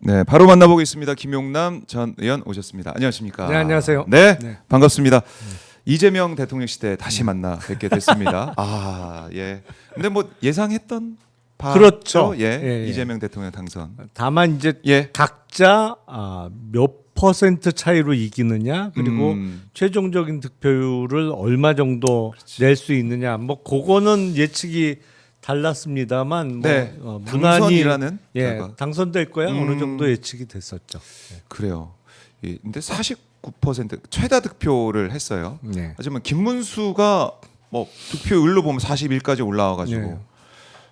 네, 바로 만나보겠습니다. 김용남 전 의원 오셨습니다. 안녕하십니까? 네, 안녕하세요. 네, 네. 반갑습니다. 이재명 대통령 시대 다시 만나 뵙게 됐습니다. 아, 예. 근데 뭐 예상했던 바죠? 그렇죠. 예. 예. 이재명 대통령 당선. 다만 이제 예. 각자 몇 퍼센트 차이로 이기느냐, 그리고 최종적인 득표율을 얼마 정도 낼 수 있느냐, 뭐 그거는 예측이 달랐습니다만, 네. 무난히 당선이라는 예, 결과. 당선될 거야 어느 정도 예측이 됐었죠. 그래요. 예. 근데 49% 최다 득표를 했어요. 네. 하지만 김문수가 뭐 득표율로 보면 41까지 올라와 가지고 네.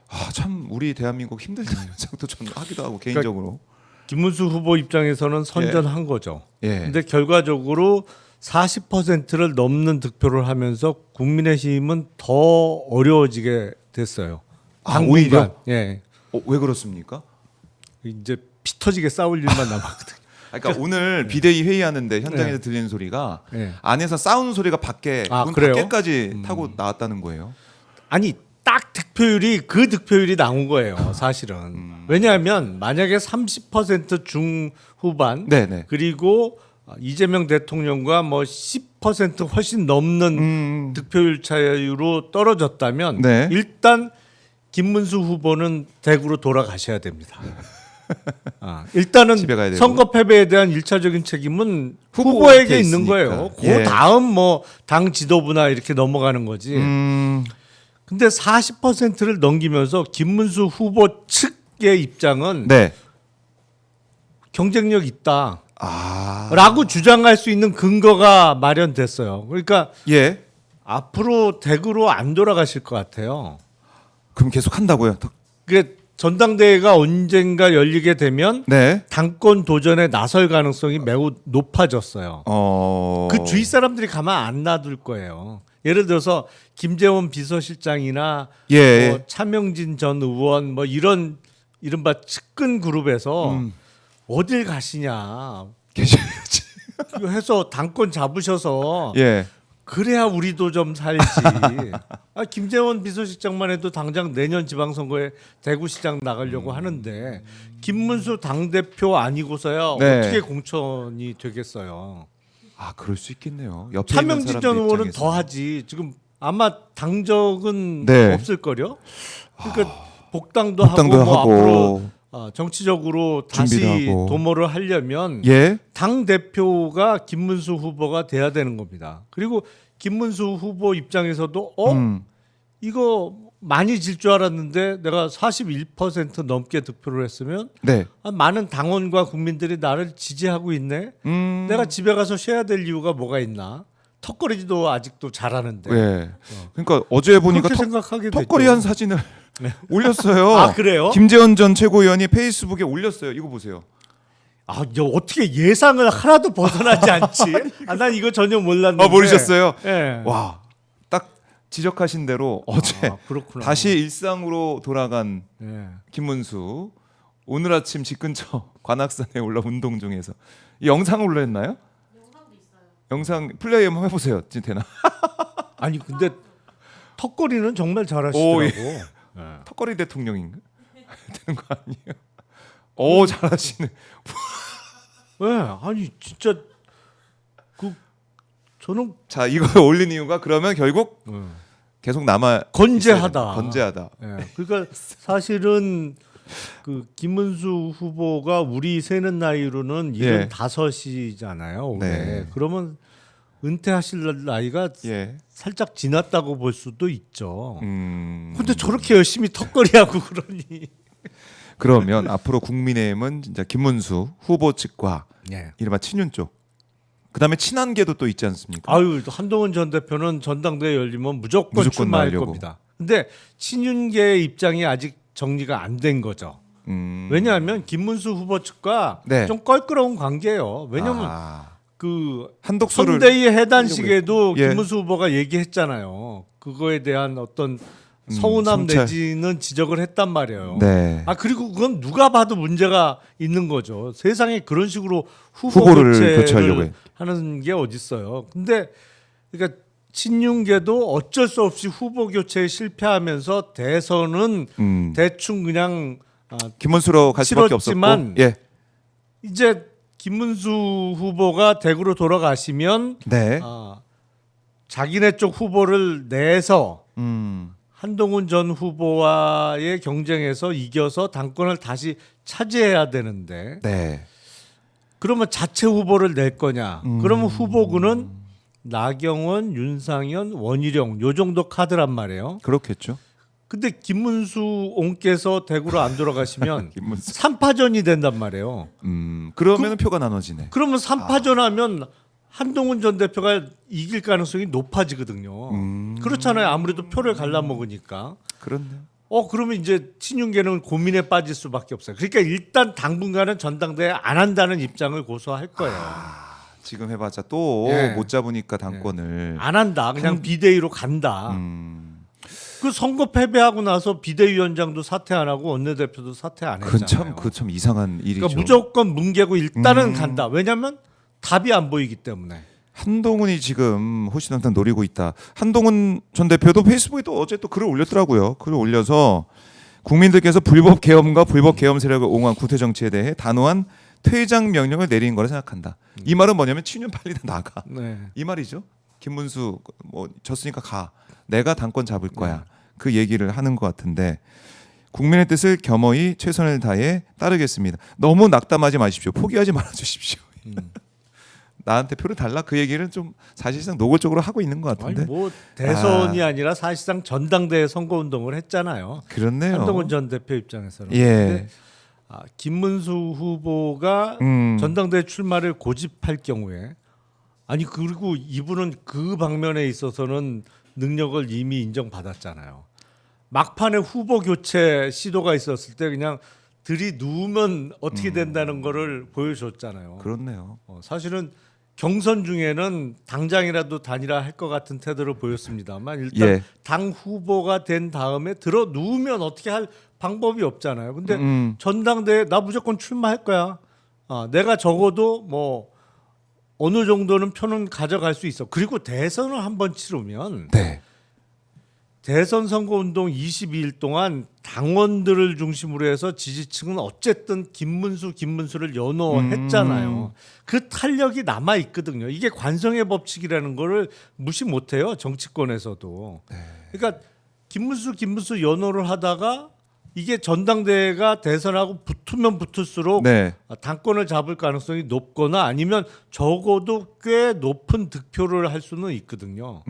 아, 참 우리 대한민국 힘들다는 생각도 좀 하기도 하고 개인적으로. 김문수 후보 입장에서는 선전한 거죠. 예. 근데 결과적으로 40%를 넘는 득표를 하면서 국민의힘은 더 어려워지게 됐어요. 아, 당분간. 오히려? 예. 왜 그렇습니까? 이제 피 터지게 싸울 일만 남았거든요. 그러니까 오늘 비대위 회의하는데 현장에서 네. 들리는 소리가 네. 안에서 싸우는 소리가 밖에 문 그래요? 밖에까지 타고 나왔다는 거예요. 아니 딱 득표율이 그 득표율이 나온 거예요. 사실은. 왜냐하면 만약에 30% 중후반 네네. 그리고 이재명 대통령과 뭐 10% 훨씬 넘는 득표율 차이로 떨어졌다면 네. 일단 김문수 후보는 대구로 돌아가셔야 됩니다. 일단은 집에 가야 되고. 선거 패배에 대한 일차적인 책임은 후보한테 후보에게 있는 있으니까. 거예요. 그 예. 다음 뭐 당 지도부나 이렇게 넘어가는 거지. 근데 40%를 넘기면서 김문수 후보 측의 입장은 네. 경쟁력 있다. 아. 라고 주장할 수 있는 근거가 마련됐어요. 그러니까 예. 앞으로 대구로 안 돌아가실 것 같아요. 그럼 계속 한다고요? 그게 전당대회가 언젠가 열리게 되면 네. 당권 도전에 나설 가능성이 매우 높아졌어요. 그 주위 사람들이 가만 안 놔둘 거예요. 예를 들어서 김재원 비서실장이나 예. 뭐 차명진 전 의원 뭐 이런 이른바 측근 그룹에서 어딜 가시냐 계셔야지. 이거 해서 당권 잡으셔서 예. 그래야 우리도 좀 살지. 김재원 비서실장만 해도 당장 내년 지방선거에 대구시장 나가려고 하는데 김문수 당대표 아니고서야 네. 어떻게 공천이 되겠어요. 아, 그럴 수 있겠네요. 옆에 차명진 있는 전 사람들 의원은 입장에서. 더 하지. 지금 아마 당적은 네. 없을 거요. 그러니까 복당도 복당도 하고 뭐 하고. 앞으로 정치적으로 다시 준비도 하고. 도모를 하려면 예. 당 대표가 김문수 후보가 돼야 되는 겁니다. 그리고 김문수 후보 입장에서도 이거 많이 질 줄 알았는데 내가 41% 넘게 득표를 했으면 네. 많은 당원과 국민들이 나를 지지하고 있네. 내가 집에 가서 쉬어야 될 이유가 뭐가 있나? 턱걸이도 아직도 잘하는데. 예. 그러니까 어제 보니까 그렇게 생각하게 턱걸이 됐죠. 한 사진을 올렸어요. 아, 그래요? 김재원 전 최고위원이 페이스북에 올렸어요. 이거 보세요. 이거 어떻게 예상을 하나도 벗어나지 않지? 난 이거 전혀 몰랐는데. 모르셨어요? 예. 와, 딱 지적하신 대로 어제 그렇구나. 다시 일상으로 돌아간 예. 김문수 오늘 아침 집 근처 관악산에 올라 운동 중에서 이 영상 올라했나요? 영상도 있어요. 영상 플레이 한번 해보세요. 진태나. 아니 근데 턱걸이는 정말 잘하시더라고. 오, 예. 턱걸이 대통령인가? 되는 거 아니에요? 오, 잘하시네. 네, 아니 진짜 저는 자, 이거 올린 이유가 그러면 결국 계속 남아 건재하다. 있어야 됩니다. 건재하다. 예. 그러니까 사실은 그 김문수 후보가 우리 세는 나이로는 예. 75이잖아요. 올해. 네. 그러면 은퇴하실 나이가 예. 살짝 지났다고 볼 수도 있죠. 음. 근데 저렇게 열심히 턱걸이하고 그러니. 그러면 앞으로 국민의힘은 진짜 김문수 후보 측과 예. 이른바 친윤 쪽, 그다음에 친한계도 또 있지 않습니까? 아유, 한동훈 전 대표는 전당대회 열리면 무조건 출마할 나가려고. 겁니다. 근데 친윤계의 입장이 아직 정리가 안 된 거죠. 왜냐하면 김문수 후보 측과 네. 좀 껄끄러운 관계예요. 왜냐하면 아, 그 한독수를 선대위 해단식에도 예. 김문수 후보가 얘기했잖아요. 그거에 대한 어떤 서운함 성찰. 내지는 지적을 했단 말이에요. 네. 그리고 그건 누가 봐도 문제가 있는 거죠. 세상에 그런 식으로 후보 후보를 교체를 교체하려고 해. 하는 게 어딨어요. 근데 그러니까 친윤계도 어쩔 수 없이 후보 교체에 실패하면서 대선은 대충 그냥 김문수로 갈 수밖에 없었고, 치렀지만 예. 이제 김문수 후보가 대구로 돌아가시면 네. 자기네 쪽 후보를 내서 음. 한동훈 전 후보와의 경쟁에서 이겨서 당권을 다시 차지해야 되는데 네. 그러면 자체 후보를 낼 거냐? 그러면 후보군은 나경원, 윤상현, 원희룡 요 정도 카드란 말이에요. 그렇겠죠. 근데 김문수 옹께서 대구로 안 돌아가시면 김문수. 3파전이 된단 말이에요. 그러면은 표가 나눠지네. 그러면 3파전 하면 한동훈 전 대표가 이길 가능성이 높아지거든요. 그렇잖아요. 아무래도 표를 갈라먹으니까. 그렇네요. 그러면 이제 친윤계는 고민에 빠질 수밖에 없어요. 그러니까 일단 당분간은 전당대회 안 한다는 입장을 고수할 거예요. 지금 해봤자 또 예. 못 잡으니까 당권을. 안 한다. 그냥 비대위로 간다. 그 선거 패배하고 나서 비대위원장도 사퇴 안 하고 원내대표도 사퇴 안 했잖아요. 그 참 이상한 일이죠. 그러니까 무조건 뭉개고 일단은 간다. 왜냐하면 답이 안 보이기 때문에. 한동훈이 지금 호시탐탐 노리고 있다. 한동훈 전 대표도 페이스북에 또 어제 또 글을 올렸더라고요. 글을 올려서 국민들께서 불법 계엄과 불법 계엄 세력을 옹호한 구태 정치에 대해 단호한 퇴장 명령을 내린 거라 생각한다. 이 말은 뭐냐면 친윤 빨리 다 나가. 네. 이 말이죠. 김문수 뭐 졌으니까 가. 내가 당권 잡을 거야. 그 얘기를 하는 것 같은데 국민의 뜻을 겸허히 최선을 다해 따르겠습니다. 너무 낙담하지 마십시오. 포기하지 말아 주십시오. 나한테 표를 달라 그 얘기를 좀 사실상 노골적으로 하고 있는 것 같은데. 아니 뭐 대선이 아니라 사실상 전당대회 선거 운동을 했잖아요. 그렇네요. 한동훈 전 대표 입장에서는. 예. 근데, 김문수 후보가 전당대회 출마를 고집할 경우에 아니 그리고 이분은 그 방면에 있어서는 능력을 이미 인정받았잖아요. 막판에 후보 교체 시도가 있었을 때 그냥 들이누우면 어떻게 된다는 거를 보여줬잖아요. 그렇네요. 사실은 경선 중에는 당장이라도 다니라 할 것 같은 태도를 보였습니다만 일단 예. 당 후보가 된 다음에 들어 누우면 어떻게 할 방법이 없잖아요. 근데 전당대회 나 무조건 출마할 거야. 내가 적어도 뭐 어느 정도는 표는 가져갈 수 있어. 그리고 대선을 한번 치르면 네. 대선 선거 운동 22일 동안 당원들을 중심으로 해서 지지층은 어쨌든 김문수를 연호했잖아요. 그 탄력이 남아 있거든요. 이게 관성의 법칙이라는 거를 무시 못 해요. 정치권에서도. 그러니까 김문수 연호를 하다가 이게 전당대회가 대선하고 붙으면 붙을수록 네. 당권을 잡을 가능성이 높거나 아니면 적어도 꽤 높은 득표를 할 수는 있거든요.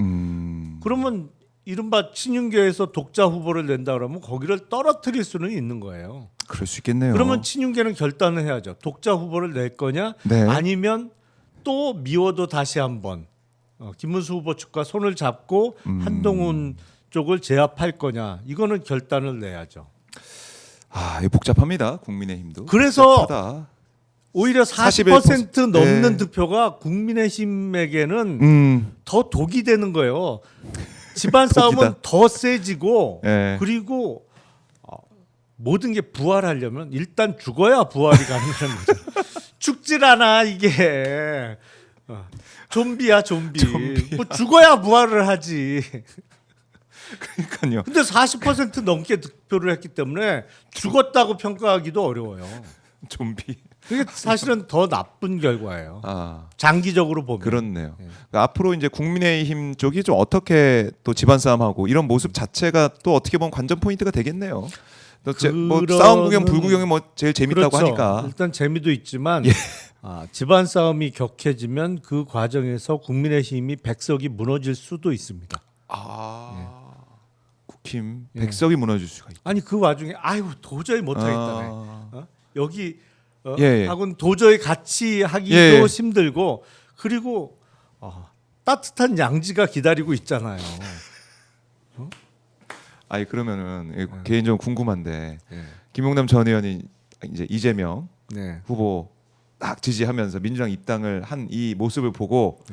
그러면 이른바 친윤계에서 독자 후보를 낸다 그러면 거기를 떨어뜨릴 수는 있는 거예요. 그럴 수 있겠네요. 그러면 친윤계는 결단을 해야죠. 독자 후보를 낼 거냐 네. 아니면 또 미워도 다시 한번 김문수 후보 측과 손을 잡고 한동훈 쪽을 제압할 거냐 이거는 결단을 내야죠. 이거 복잡합니다. 국민의힘도. 그래서 복잡하다. 오히려 41% 40% 넘는 네. 득표가 국민의힘에게는 더 독이 되는 거예요. 집안 싸움은 더 세지고 네. 그리고 모든 게 부활하려면 일단 죽어야 부활이 가능한 거죠. 죽질 않아 이게. 좀비야 좀비. 뭐 죽어야 부활을 하지. 그러니까요. 근데 40% 넘게 득표를 했기 때문에 죽었다고 평가하기도 어려워요. 좀비. 그게 사실은 더 나쁜 결과예요. 장기적으로 보면. 그렇네요. 그러니까 앞으로 이제 국민의힘 쪽이 좀 어떻게 또 집안 싸움하고 이런 모습 자체가 또 어떻게 보면 관전 포인트가 되겠네요. 또 뭐 싸움 구경, 불구경이 뭐 제일 재밌다고 그렇죠. 하니까. 일단 재미도 있지만 예. 집안 싸움이 격해지면 그 과정에서 국민의힘이 백석이 무너질 수도 있습니다. 국힘 백석이 무너질 수가 있다. 아니 그 와중에 도저히 못하겠다네. 여기 예. 하고는 도저히 같이 하기도 예. 힘들고 그리고 따뜻한 양지가 기다리고 있잖아요. 그러면은 개인적으로 궁금한데 김용남 전 의원이 이제 이재명 후보 딱 지지하면서 민주당 입당을 한 이 모습을 보고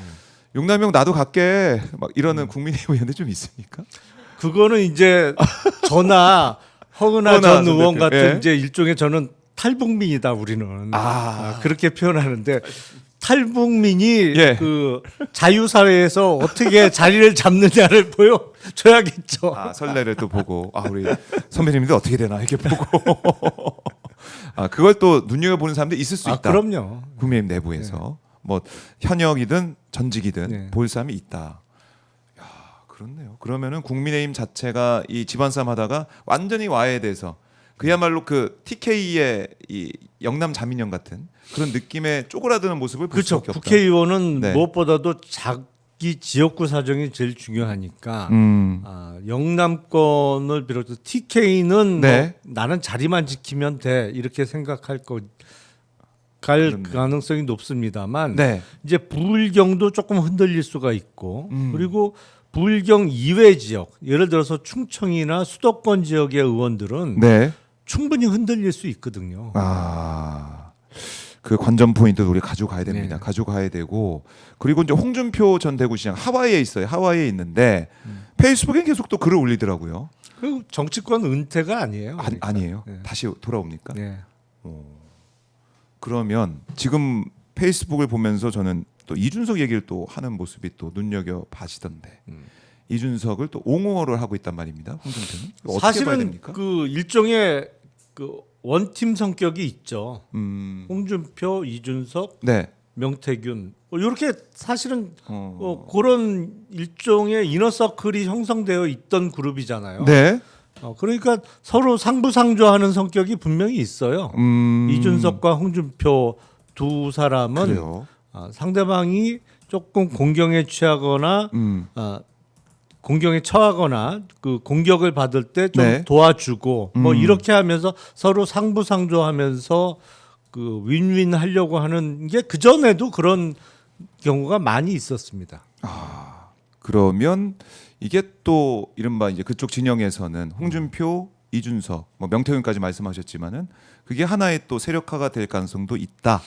용남형 나도 갈게 막 이러는 국민의힘 의원들 좀 있습니까? 그거는 이제 저나 허은하 전 의원 대표. 같은 이제 일종의 저는 탈북민이다 우리는 그렇게 표현하는데 탈북민이 그 자유사회에서 어떻게 자리를 잡느냐를 보여줘야겠죠. 설레를 또 보고 우리 선배님들 어떻게 되나 이렇게 보고 그걸 또 눈여겨보는 사람들이 있을 수 있다. 그럼요. 국민의힘 내부에서 뭐 현역이든 전직이든 네. 볼 사람이 있다. 야, 그렇네요. 그러면은 국민의힘 자체가 이 집안 싸움 하다가 완전히 와해돼서 그야말로 그 TK의 이 영남 자민련 같은 그런 느낌의 쪼그라드는 모습을 볼 그렇죠. 수밖에 없다. 국회의원은 네. 무엇보다도 자기 지역구 사정이 제일 중요하니까 영남권을 비롯해서 TK는 네. 뭐 나는 자리만 지키면 돼 이렇게 생각할 갈 그렇네요. 가능성이 높습니다만 네. 이제 부울경도 조금 흔들릴 수가 있고 음. 그리고 부울경 이외 지역 예를 들어서 충청이나 수도권 지역의 의원들은 네. 충분히 흔들릴 수 있거든요. 그 관전 포인트도 우리 가져가야 됩니다. 네. 가져가야 되고 그리고 이제 홍준표 전 대구시장 하와이에 있어요. 하와이에 있는데 페이스북에 계속 또 글을 올리더라고요. 그 정치권 은퇴가 아니에요. 그러니까. 아니에요. 네. 다시 돌아옵니까? 네. 그러면 지금 페이스북을 보면서 저는 또 이준석 얘기를 또 하는 모습이 또 눈여겨 봐지던데 이준석을 또 옹호를 하고 있단 말입니다. 홍준표는 어떻게 봐야 사실은 됩니까? 그 일종의 그 원팀 성격이 있죠. 음, 홍준표, 이준석, 네. 명태균 이렇게 사실은 그런 일종의 이너서클이 형성되어 있던 그룹이잖아요. 네. 그러니까 서로 상부상조하는 성격이 분명히 있어요. 이준석과 홍준표 두 사람은 그래요. 상대방이 조금 공경에 취하거나 공경에 처하거나 그 공격을 받을 때 좀 네. 도와주고 뭐 이렇게 하면서 서로 상부상조하면서 그 윈윈 하려고 하는 게 그 전에도 그런 경우가 많이 있었습니다. 그러면 이게 또 이른바 이제 그쪽 진영에서는 홍준표, 이준석, 뭐 명태균까지 말씀하셨지만은 그게 하나의 또 세력화가 될 가능성도 있다.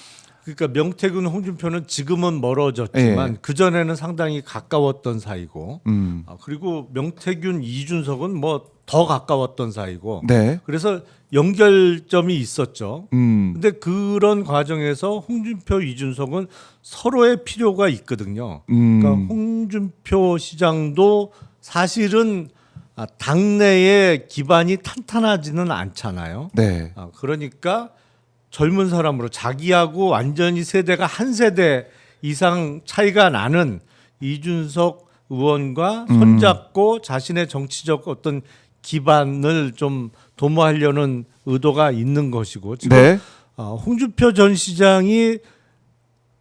그러니까 명태균, 홍준표는 지금은 멀어졌지만 예. 그 전에는 상당히 가까웠던 사이고, 음. 그리고 명태균, 이준석은 뭐 더 가까웠던 사이고, 네. 그래서 연결점이 있었죠. 음. 근데 그런 과정에서 홍준표, 이준석은 서로의 필요가 있거든요. 그러니까 홍준표 시장도 사실은 당내의 기반이 탄탄하지는 않잖아요. 네. 그러니까 젊은 사람으로 자기하고 완전히 세대가 한 세대 이상 차이가 나는 이준석 의원과 손잡고 자신의 정치적 어떤 기반을 좀 도모하려는 의도가 있는 것이고 지금 네. 홍준표 전 시장이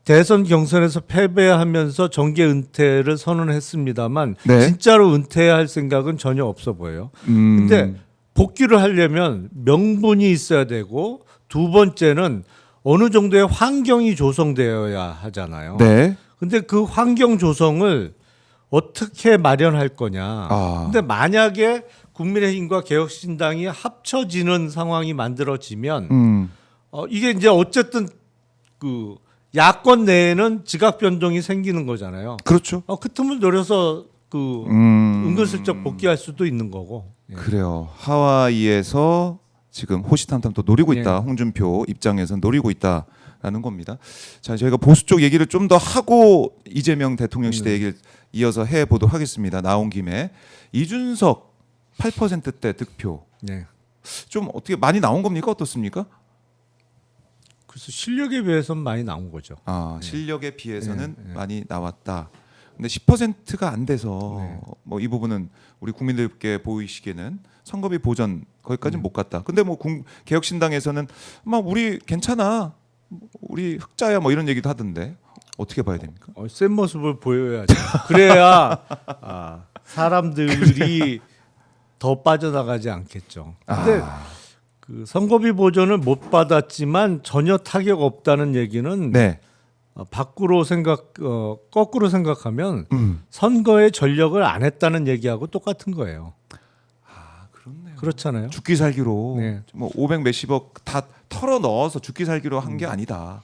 대선 경선에서 패배하면서 정계 은퇴를 선언했습니다만 네. 진짜로 은퇴할 생각은 전혀 없어 보여요. 근데 복귀를 하려면 명분이 있어야 되고 두 번째는 어느 정도의 환경이 조성되어야 하잖아요. 네. 근데 그 환경 조성을 어떻게 마련할 거냐. 근데 만약에 국민의힘과 개혁신당이 합쳐지는 상황이 만들어지면 이게 이제 어쨌든 그 야권 내에는 지각 변동이 생기는 거잖아요. 그렇죠. 그 틈을 노려서 그 은근슬쩍 복귀할 수도 있는 거고. 예. 그래요. 하와이에서 지금 호시탐탐 또 노리고 있다. 예. 홍준표 입장에서는 노리고 있다라는 겁니다. 자, 저희가 보수 쪽 얘기를 좀 더 하고 이재명 대통령 시대 얘기를 이어서 해 보도록 하겠습니다. 나온 김에 이준석 8%대 득표 네. 좀 어떻게 많이 나온 겁니까? 어떻습니까? 그래서 실력에 비해서는 많이 나온 거죠. 실력에 비해서는 네. 많이 나왔다. 근데 10%가 안 돼서 네. 뭐 이 부분은 우리 국민들께 보이시기에는 선거비 보전 거기까지는 못 갔다. 근데 뭐 개혁신당에서는 막 우리 괜찮아, 우리 흑자야 뭐 이런 얘기도 하던데 어떻게 봐야 됩니까? 센 모습을 보여야죠. 그래야 사람들이 더 빠져나가지 않겠죠. 근데 그 선거비 보전을 못 받았지만 전혀 타격 없다는 얘기는 네. 거꾸로 생각하면 선거에 전력을 안 했다는 얘기하고 똑같은 거예요. 그렇네요. 그렇잖아요. 죽기 살기로 네. 뭐 500 몇십억 다 털어 넣어서 죽기 살기로 한 게 아니다.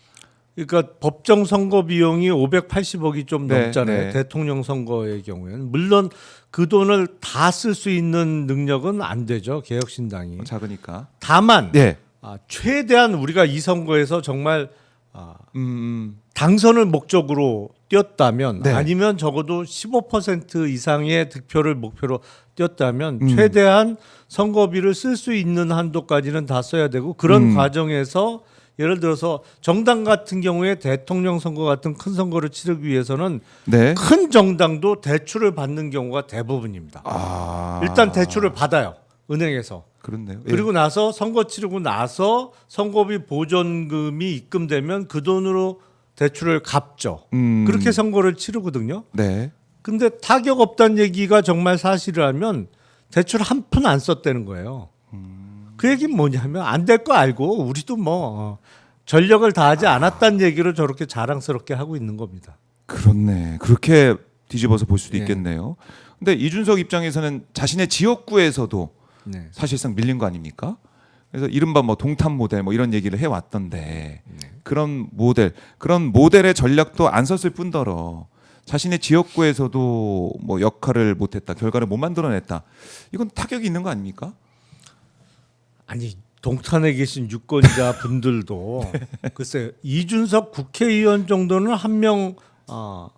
그러니까 법정 선거 비용이 580억이 좀 네, 넘잖아요. 네. 대통령 선거의 경우에는 물론 그 돈을 다 쓸 수 있는 능력은 안 되죠. 개혁신당이. 작으니까. 다만 네. 최대한 우리가 이 선거에서 정말 당선을 목적으로 뛰었다면 네. 아니면 적어도 15% 이상의 득표를 목표로 뛰었다면 최대한 선거비를 쓸 수 있는 한도까지는 다 써야 되고 그런 과정에서 예를 들어서 정당 같은 경우에 대통령 선거 같은 큰 선거를 치르기 위해서는 네. 큰 정당도 대출을 받는 경우가 대부분입니다. 아. 일단 대출을 받아요. 은행에서. 그렇네요. 예. 그리고 나서 선거 치르고 나서 선거비 보전금이 입금되면 그 돈으로 대출을 갚죠. 그렇게 선거를 치르거든요. 네. 근데 타격 없다는 얘기가 정말 사실이라면 대출 한 푼 안 썼다는 거예요. 그 얘기는 뭐냐면 안 될 거 알고 우리도 뭐 전력을 다하지 않았다는 얘기로 저렇게 자랑스럽게 하고 있는 겁니다. 그렇네. 그렇게 뒤집어서 볼 수도 네. 있겠네요. 근데 이준석 입장에서는 자신의 지역구에서도 네. 사실상 밀린 거 아닙니까? 그래서 이른바 뭐 동탄 모델 뭐 이런 얘기를 해 왔던데 그런 모델의 전략도 안 썼을 뿐더러 자신의 지역구에서도 뭐 역할을 못했다, 결과를 못 만들어냈다. 이건 타격이 있는 거 아닙니까? 아니 동탄에 계신 유권자 분들도 글쎄 이준석 국회의원 정도는 한 명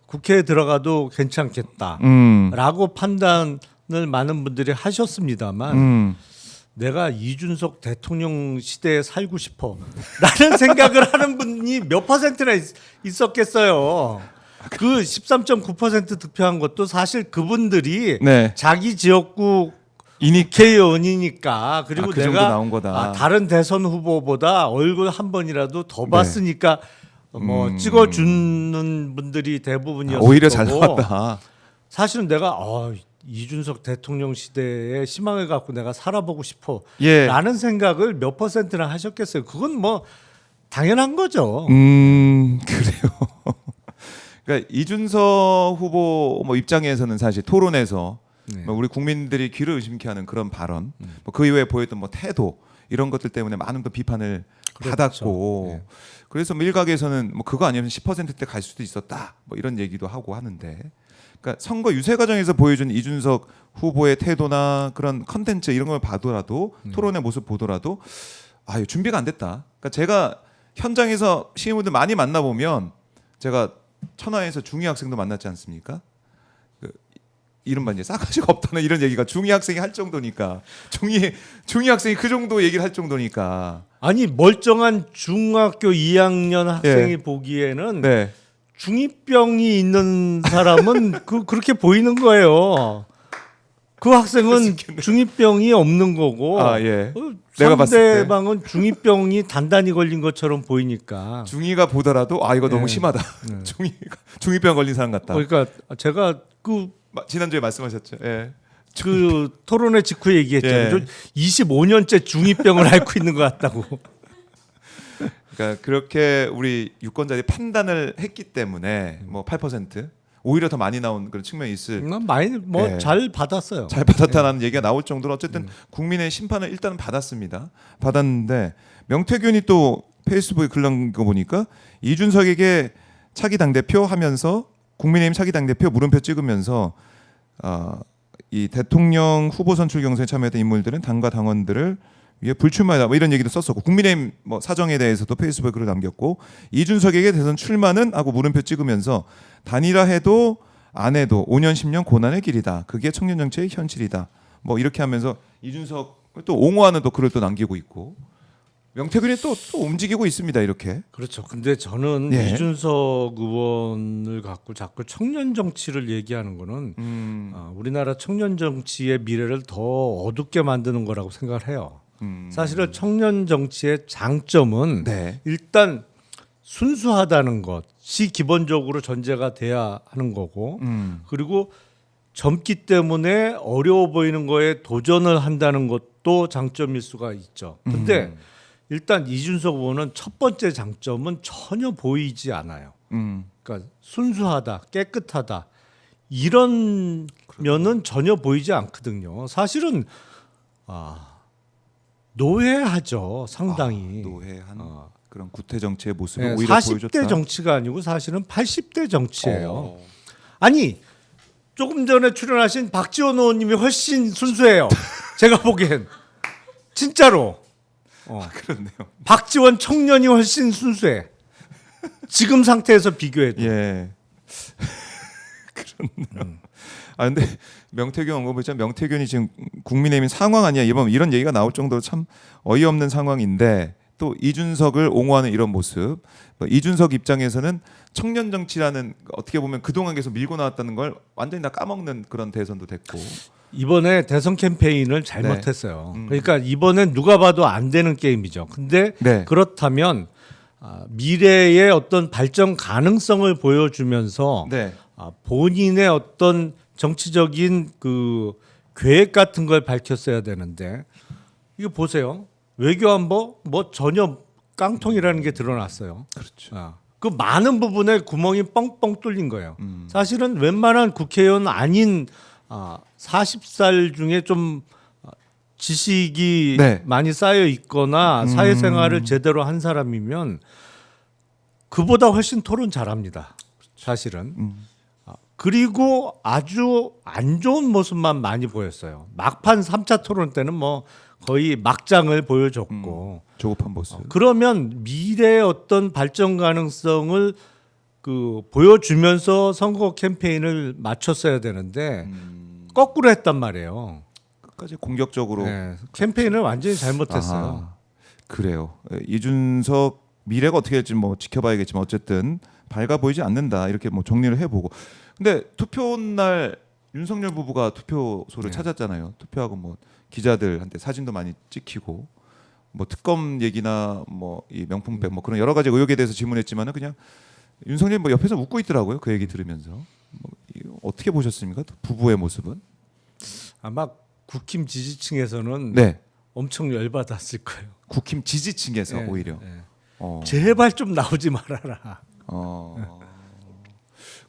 국회에 들어가도 괜찮겠다라고 판단을 많은 분들이 하셨습니다만 내가 이준석 대통령 시대에 살고 싶어라는 생각을 하는 분이 몇 퍼센트나 있었겠어요. 그 13.9% 득표한 것도 사실 그분들이 네. 자기 지역구 이니 국회의원이니까 그리고 그 정도 내가 나온 거다. 다른 대선 후보보다 얼굴 한 번이라도 더 네. 봤으니까 뭐 찍어주는 분들이 대부분이었을 오히려 잘 거고 나왔다. 사실은 내가 이준석 대통령 시대에 희망을 갖고 내가 살아보고 싶어 예. 라는 생각을 몇 퍼센트나 하셨겠어요. 그건 뭐 당연한 거죠. 그래요. 그러니까 이준석 후보 뭐 입장에서는 사실 토론에서 네. 뭐 우리 국민들이 귀를 의심케 하는 그런 발언, 뭐 그 이후에 보였던 뭐 태도 이런 것들 때문에 많은 또 비판을 그렇죠. 받았고, 네. 그래서 뭐 일각에서는 뭐 그거 아니면 10%대 갈 수도 있었다, 뭐 이런 얘기도 하고 하는데, 그러니까 선거 유세 과정에서 보여준 이준석 후보의 태도나 그런 컨텐츠 이런 걸 봐더라도 토론의 모습 보더라도 이거 준비가 안 됐다. 그러니까 제가 현장에서 시민분들 많이 만나 보면 제가 천하에서 중위 학생도 만났지 않습니까? 이른바 이제 싸가지가 없다는 이런 얘기가 중위 학생이 할 정도니까 중위 학생이 그 정도 얘기를 할 정도니까 아니 멀쩡한 중학교 2학년 학생이 예. 보기에는 네. 중이병이 있는 사람은 그렇게 보이는 거예요. 그 학생은 중이병이 없는 거고 예. 내가 봤을 때 상대방은 중이병이 단단히 걸린 것처럼 보이니까. 중위가 보더라도 이거 너무 네. 심하다. 중이병 걸린 사람 같다. 그러니까 제가 지난주에 말씀하셨죠. 예. 그 토론회 직후에 얘기했잖아요. 예. 저 25년째 중이병을 앓고 있는 것 같다고. 그러니까 그렇게 우리 유권자들이 판단을 했기 때문에 뭐 8% 오히려 더 많이 나온 그런 측면이 있을. 난 많이 예. 잘 받았어요. 잘 받았다는 얘기가 나올 정도로 어쨌든 국민의 심판을 일단은 받았습니다. 받았는데 명태균이 또 페이스북에 글 남긴 거 보니까 이준석에게 차기 당대표 하면서 국민의힘 차기 당대표 물음표 찍으면서 이 대통령 후보 선출 경선에 참여했던 인물들은 당과 당원들을 위해 불출마하다 뭐 이런 얘기도 썼었고 국민의힘 뭐 사정에 대해서도 페이스북에 글을 남겼고 이준석에게 대선 출마는 하고 물음표 찍으면서 단일화해도 안 해도 5년 10년 고난의 길이다. 그게 청년 정치의 현실이다. 뭐 이렇게 하면서 이준석을 또 옹호하는 또 글을 또 남기고 있고 명태균이 또 움직이고 있습니다. 이렇게. 그렇죠. 근데 저는 예. 이준석 의원을 갖고 자꾸 청년 정치를 얘기하는 거는 우리나라 청년 정치의 미래를 더 어둡게 만드는 거라고 생각을 해요. 사실은 청년 정치의 장점은 네. 일단 순수하다는 것이 기본적으로 전제가 돼야 하는 거고 그리고 젊기 때문에 어려워 보이는 거에 도전을 한다는 것도 장점일 수가 있죠. 근데 일단 이준석 후보는 첫 번째 장점은 전혀 보이지 않아요. 그러니까 순수하다, 깨끗하다 이런 면은 전혀 보이지 않거든요. 사실은 노회하죠, 상당히. 노회한 그런 구태 정치의 모습을 네, 오히려 40대 보여줬다. 정치가 아니고 사실은 80대 정치예요. 아니 조금 전에 출연하신 박지원 의원님이 훨씬 순수해요. 제가 보기엔 진짜로. 그렇네요. 박지원 청년이 훨씬 순수해. 지금 상태에서 비교해도. 예. 그렇네요. 아 근데 명태균 언급했지만 명태균이 지금 국민의힘 상황 아니야 이런 얘기가 나올 정도로 참 어이없는 상황인데 또 이준석을 옹호하는 이런 모습. 이준석 입장에서는 청년 정치라는 어떻게 보면 그동안 계속 밀고 나왔다는 걸 완전히 다 까먹는 그런 대선도 됐고. 이번에 대선 캠페인을 잘못했어요. 그러니까 이번엔 누가 봐도 안 되는 게임이죠. 근데 네. 그렇다면 미래의 어떤 발전 가능성을 보여주면서 네. 본인의 어떤 정치적인 그 계획 같은 걸 밝혔어야 되는데 이거 보세요. 외교안보 뭐 전혀 깡통이라는 게 드러났어요. 그렇죠. 그 많은 부분에 구멍이 뻥뻥 뚫린 거예요. 사실은 웬만한 국회의원 아닌 40살 중에 좀 지식이 네. 많이 쌓여 있거나 사회생활을 제대로 한 사람이면 그보다 훨씬 토론 잘합니다. 사실은. 그리고 아주 안 좋은 모습만 많이 보였어요. 막판 3차 토론 때는 뭐 거의 막장을 보여줬고 조급한 모습. 그러면 미래의 어떤 발전 가능성을 그 보여주면서 선거 캠페인을 마쳤어야 되는데 거꾸로 했단 말이에요. 끝까지 공격적으로. 네, 캠페인을 완전히 잘못했어요. 아하, 그래요. 이준석 미래가 어떻게 될지 뭐 지켜봐야겠지만 어쨌든 밝아 보이지 않는다 이렇게 뭐 정리를 해보고. 근데 투표 날 윤석열 부부가 투표소를 찾았잖아요. 투표하고 뭐 기자들한테 사진도 많이 찍히고 뭐 특검 얘기나 뭐 이 명품백 뭐 그런 여러 가지 의혹에 대해서 질문했지만은 그냥 윤석열 뭐 옆에서 웃고 있더라고요. 그 얘기 들으면서 뭐 어떻게 보셨습니까? 부부의 모습은? 아마 국힘 지지층에서는 네. 엄청 열받았을 거예요. 국힘 지지층에서 네, 오히려. 네. 어. 제발 좀 나오지 말아라.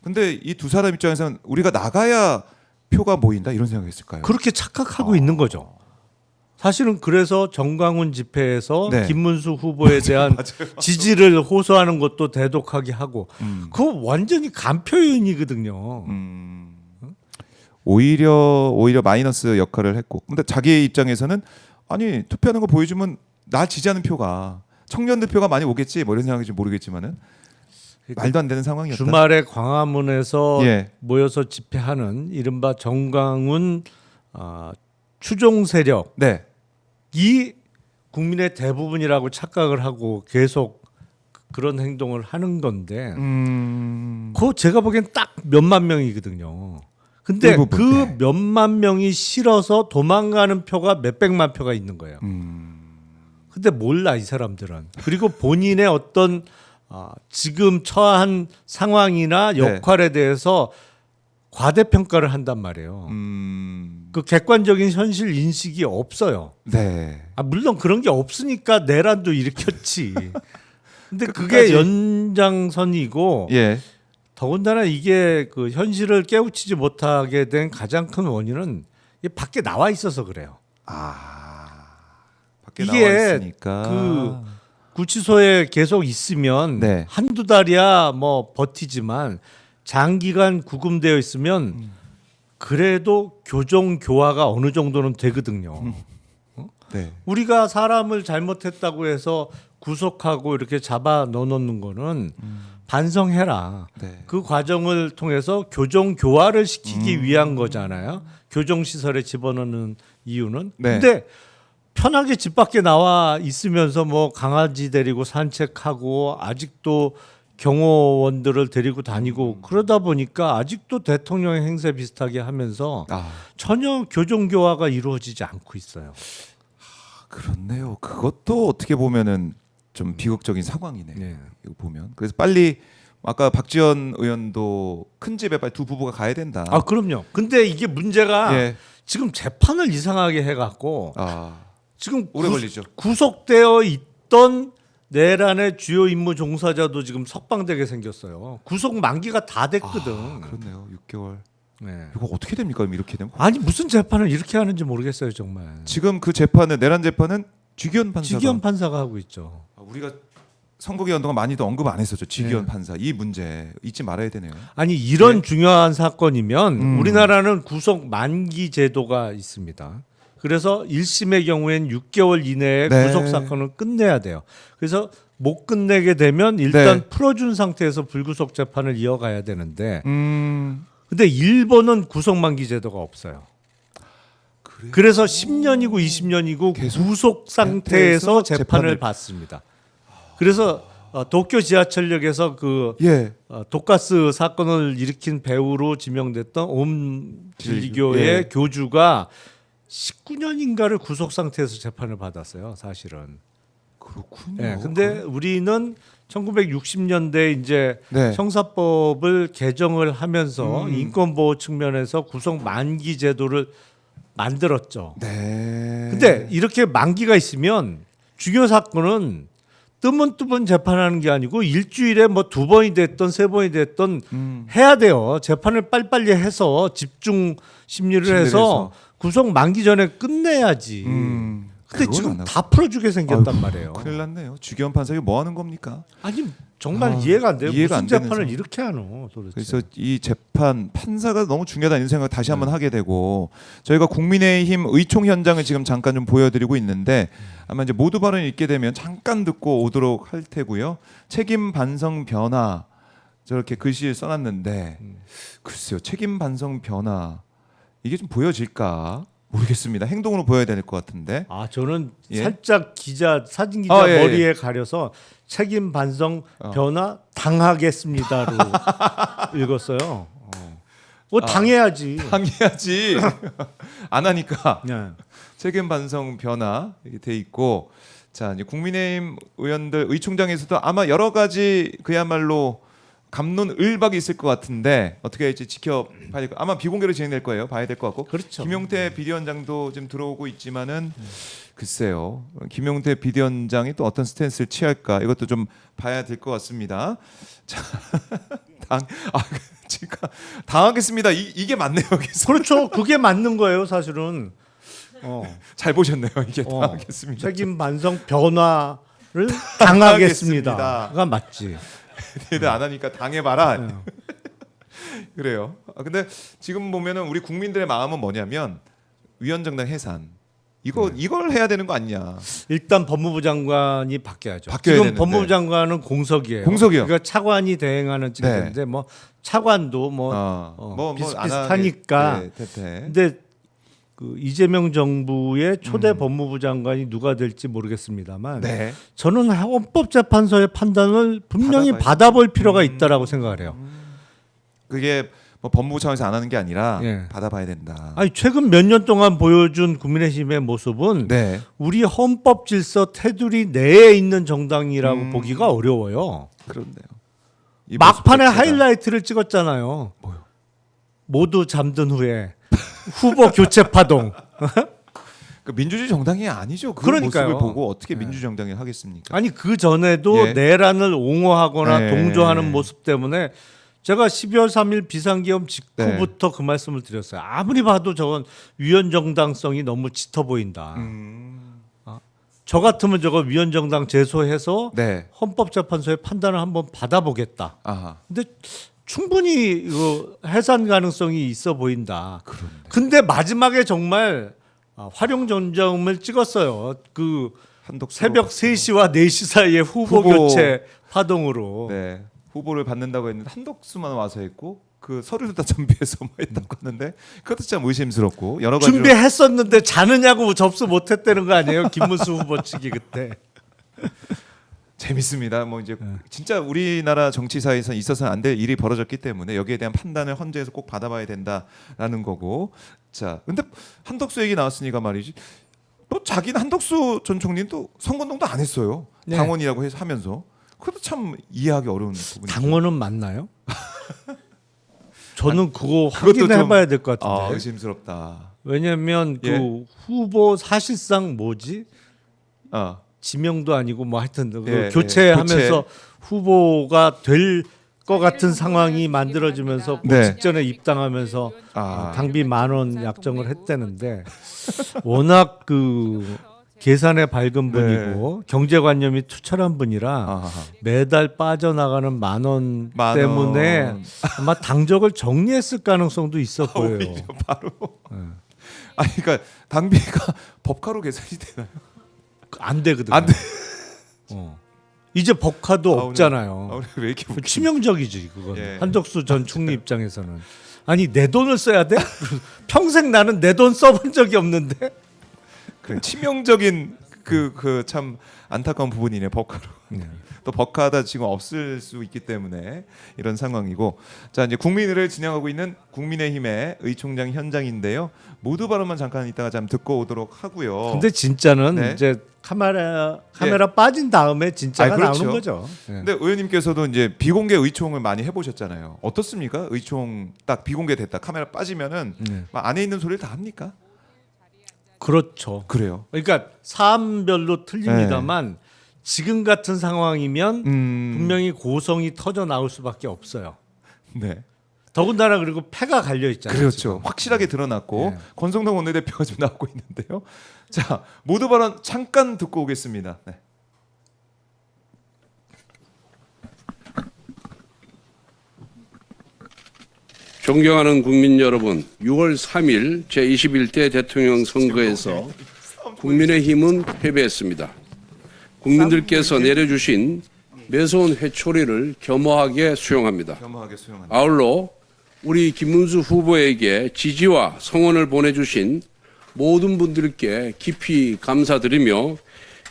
근데 이 두 사람 입장에서는 우리가 나가야 표가 모인다 이런 생각했을까요? 그렇게 착각하고 있는 거죠. 사실은 그래서 정광훈 집회에서 네. 김문수 후보에 대한 지지를 호소하는 것도 대독하게 하고 그거 완전히 간표인이거든요. 오히려 마이너스 역할을 했고, 근데 자기 입장에서는 아니 투표하는 거 보여주면 나 지지하는 표가 청년들 표가 많이 오겠지 뭐 이런 생각인지 모르겠지만은 말도 안 되는 상황이었다. 주말에 광화문에서 예. 모여서 집회하는 이른바 정광훈 추종 세력이 네. 국민의 대부분이라고 착각을 하고 계속 그런 행동을 하는 건데 그거 제가 보기엔 딱 몇만 명이거든요. 근데 일부분, 그 네. 몇만 명이 싫어서 도망가는 표가 몇백만 표가 있는 거예요. 근데 몰라 이 사람들은. 그리고 본인의 어떤 지금 처한 상황이나 역할에 대해서 과대평가를 한단 말이에요. 그 객관적인 현실 인식이 없어요. 네. 물론 그런 게 없으니까 내란도 일으켰지. 근데 그게 끝까지. 연장선이고 예. 더군다나 이게 그 현실을 깨우치지 못하게 된 가장 큰 원인은 이 밖에 나와 있어서 그래요. 밖에 이게 나와 있으니까. 그 구치소에 계속 있으면 네. 한두 달이야 뭐 버티지만 장기간 구금되어 있으면 그래도 교정 교화가 어느 정도는 되거든요. 네. 우리가 사람을 잘못했다고 해서 구속하고 이렇게 잡아 넣어놓는 거는 반성해라. 네. 그 과정을 통해서 교정 교화를 시키기 위한 거잖아요. 교정 시설에 집어넣는 이유는. 네. 근데 편하게 집 밖에 나와 있으면서 뭐 강아지 데리고 산책하고 아직도 경호원들을 데리고 다니고 그러다 보니까 아직도 대통령의 행세 비슷하게 하면서 전혀 교정 교화가 이루어지지 않고 있어요. 그렇네요. 그것도 어떻게 보면은 좀 비극적인 상황이네요. 네. 이거 보면. 그래서 빨리 아까 박지원 의원도 큰 집에 빨리 두 부부가 가야 된다. 그럼요. 근데 이게 문제가 예. 지금 재판을 이상하게 해갖고 지금 오래 걸리죠. 구속되어 있던 내란의 주요 임무 종사자도 지금 석방되게 생겼어요. 구속 만기가 다 됐거든. 그렇네요. 6개월. 네. 이거 어떻게 됩니까? 이렇게 되면? 아니 무슨 재판을 이렇게 하는지 모르겠어요 정말. 지금 그 재판은 내란 재판은 쥐기현 판사가 지기현 판사가 하고 있죠. 우리가 선거 기간 동안 많이도 언급 안 했었죠. 쥐기현 판사 이 문제 잊지 말아야 되네요. 아니 이런 중요한 사건이면 우리나라는 구속 만기 제도가 있습니다. 그래서 1심의 경우엔 6개월 이내에 네. 구속 사건을 끝내야 돼요. 그래서 못 끝내게 되면 일단 네. 풀어준 상태에서 불구속 재판을 이어가야 되는데 음. 근데 일본은 구속 만기 제도가 없어요. 그래서 10년이고 20년이고 계속 구속 상태에서 상태에서 재판을 재판을 받습니다. 그래서 도쿄 지하철역에서 그 예. 독가스 사건을 일으킨 배우로 지명됐던 옴 진리교의 예. 교주가 19년인가를 구속 상태에서 재판을 받았어요. 사실은. 그렇군요. 예. 근데 우리는 1960년대 이제 네. 형사법을 개정을 하면서 인권 보호 측면에서 구속 만기 제도를 만들었죠. 네. 근데 이렇게 만기가 있으면 중요 사건은 뜨문뜨문 재판하는 게 아니고 일주일에 뭐 2번이 됐던 3번이 됐던 해야 돼요. 재판을 빨리빨리 해서 집중 심리를 심리를 해서 해서. 구속 만기 전에 끝내야지. 근데 그건 지금 안 하고. 다 풀어주게 생겼단 아이고, 말이에요. 큰일 났네요. 주기현 판사가 뭐 하는 겁니까? 아니 정말 이해가 안 돼요. 이해가 무슨 안 되는 재판을 상황. 이렇게 하노 도대체. 그래서 이 재판 판사가 너무 중요하다는 생각을 다시 한번 하게 되고 저희가 국민의힘 의총 현장을 지금 잠깐 좀 보여드리고 있는데 아마 이제 모두 발언이 있게 되면 잠깐 듣고 오도록 할 테고요. 책임 반성 변화 저렇게 글씨를 써놨는데 글쎄요 책임 반성 변화 이게 좀 보여질까 모르겠습니다. 행동으로 보여야 될 것 같은데. 아 저는 예? 살짝 사진 기자 예, 머리에 가려서 책임 반성 변화 당하겠습니다로 읽었어요. 뭐 당해야지. 당해야지 안 하니까. 네. 책임 반성 변화 이렇게 돼 있고 자 이제 국민의힘 의원들 의총장에서도 아마 여러 가지 그야말로 갑론을박이 있을 것 같은데 어떻게 할지 지켜봐야 될 거. 아마 비공개로 진행될 거예요. 봐야 될 것 같고. 그렇죠. 김용태 비대위원장도 지금 들어오고 있지만은 글쎄요. 김용태 비대위원장이 또 어떤 스탠스를 취할까 이것도 좀 봐야 될 것 같습니다. 자, 지금 당하겠습니다. 이게 맞네요. 여기서. 그렇죠. 그게 맞는 거예요, 사실은. 잘 보셨네요. 이게 당하겠습니다. 책임 반성 변화를 당하겠습니다가 맞지. 얘들 안 하니까 당해봐라. 그래요. 근데 지금 보면은 우리 국민들의 마음은 뭐냐면 위원장당 해산. 이걸 해야 되는 거 아니냐. 일단 법무부 장관이 바뀌어야죠. 바뀌어야 지금 되는데. 법무부 장관은 공석이에요. 공석이요. 그러니까 차관이 대행하는 직인데 뭐 차관도 비슷비슷하니까. 근데 그 이재명 정부의 초대 법무부 장관이 누가 될지 모르겠습니다만 네. 저는 헌법재판소의 판단을 분명히 받아볼 필요가 있다라고 생각을 해요. 그게 뭐 법무부 차원에서 안 하는 게 아니라 예. 받아봐야 된다. 아니 최근 몇 년 동안 보여준 국민의힘의 모습은 네. 우리 헌법 질서 테두리 내에 있는 정당이라고 보기가 어려워요. 그렇네요. 이 막판에 모습 자체가. 하이라이트를 찍었잖아요. 뭐요? 모두 잠든 후에 후보 교체 파동. 그 민주주의 정당이 아니죠. 그 그러니까요. 모습을 보고 어떻게 민주주의 정당이 하겠습니까? 아니 그 전에도 예. 내란을 옹호하거나 예. 동조하는 모습 때문에 제가 12월 3일 비상계엄 직후부터 그 말씀을 드렸어요. 아무리 봐도 저건 위헌정당성이 너무 짙어 보인다. 저 같으면 저거 위헌정당 제소해서 네. 헌법재판소의 판단을 한번 받아보겠다. 아하. 근데 충분히 이거 해산 가능성이 있어 보인다. 그런데. 근데 마지막에 정말 활용점점을 찍었어요. 그 한독 새벽 3시와 4시 사이에 후보 교체 파동으로. 네. 후보를 받는다고 했는데 한독수만 와서 했고 그 서류도 다 준비해서 뭐 했다고 하는데 그것도 참 의심스럽고 여러 가지로 준비했었는데 자느냐고 접수 못했다는 거 아니에요? 김문수 후보 측이 그때. 재밌습니다. 뭐 이제 진짜 우리나라 정치사에서 있어서는 안 될 일이 벌어졌기 때문에 여기에 대한 판단을 헌재에서 꼭 받아봐야 된다라는 거고. 자, 근데 한덕수 얘기 나왔으니까 말이지. 또 자기는 한덕수 전 총리는 또 선거운동도 안 했어요. 네. 당원이라고 해서 하면서. 그것도 참 이해하기 어려운 부분이죠. 당원은 맞나요? 저는 그거 그것도 확인해봐야 될 것 같은데. 아, 의심스럽다. 왜냐하면 예. 그 후보 사실상 뭐지? 아, 지명도 아니고 뭐 하여튼 그 예, 교체하면서 후보가 될 것 같은 상황이 만들어지면서 네. 직전에 입당하면서 아. 당비 10,000원 약정을 했다는데 워낙 그 계산에 밝은 분이고 경제관념이 투철한 분이라 아하. 매달 빠져나가는 10,000원 만 때문에 원. 아마 당적을 정리했을 가능성도 있어 보여요. 오히려 바로. 아니 그러니까 당비가 법카로 계산이 되나요? 안 되거든요. 안 돼. 어. 이제 법카도 오늘- 없잖아요. 오늘 왜 이렇게 웃기지? 치명적이지 그건. 예. 한덕수 전 총리 입장에서는 아니 내 돈을 써야 돼? 평생 나는 내 돈 써본 적이 없는데. 그래, 치명적인 그 참 안타까운 부분이네 법카로. 또 법카다 지금 없을 수 있기 때문에 이런 상황이고. 자, 이제 국민의를 진행하고 있는 국민의힘의 의총장 현장인데요. 모두 발언만 잠깐 이따가 좀 듣고 오도록 하고요. 근데 진짜는 네. 이제 카메라 빠진 다음에 진짜가 그렇죠. 나오는 거죠. 예. 근데 의원님께서도 이제 비공개 의총을 많이 해보셨잖아요. 어떻습니까? 의총 딱 비공개됐다 카메라 빠지면은 막 안에 있는 소리를 다 합니까? 그렇죠. 그래요. 그러니까 사안별로 틀립니다만 지금 같은 상황이면 분명히 고성이 터져 나올 수밖에 없어요. 네. 더군다나 그리고 패가 갈려 있잖아요. 그렇죠. 지금. 확실하게 드러났고 네. 권성동 원내대표가 지금 나오고 있는데요. 자, 모두 발언 잠깐 듣고 오겠습니다. 네. 존경하는 국민 여러분, 6월 3일 제21대 대통령 선거에서 국민의힘은 패배했습니다. 국민들께서 내려주신 매서운 회초리를 겸허하게 수용합니다. 겸허하게 수용한다. 아울러 우리 김문수 후보에게 지지와 성원을 보내주신 모든 분들께 깊이 감사드리며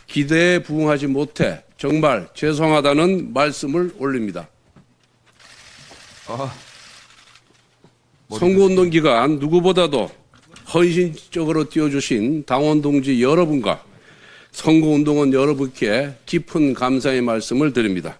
기대에 부응하지 못해 정말 죄송하다는 말씀을 올립니다. 선거운동 기간 누구보다도 헌신적으로 뛰어주신 당원 동지 여러분과 선거운동원 여러분께 깊은 감사의 말씀을 드립니다.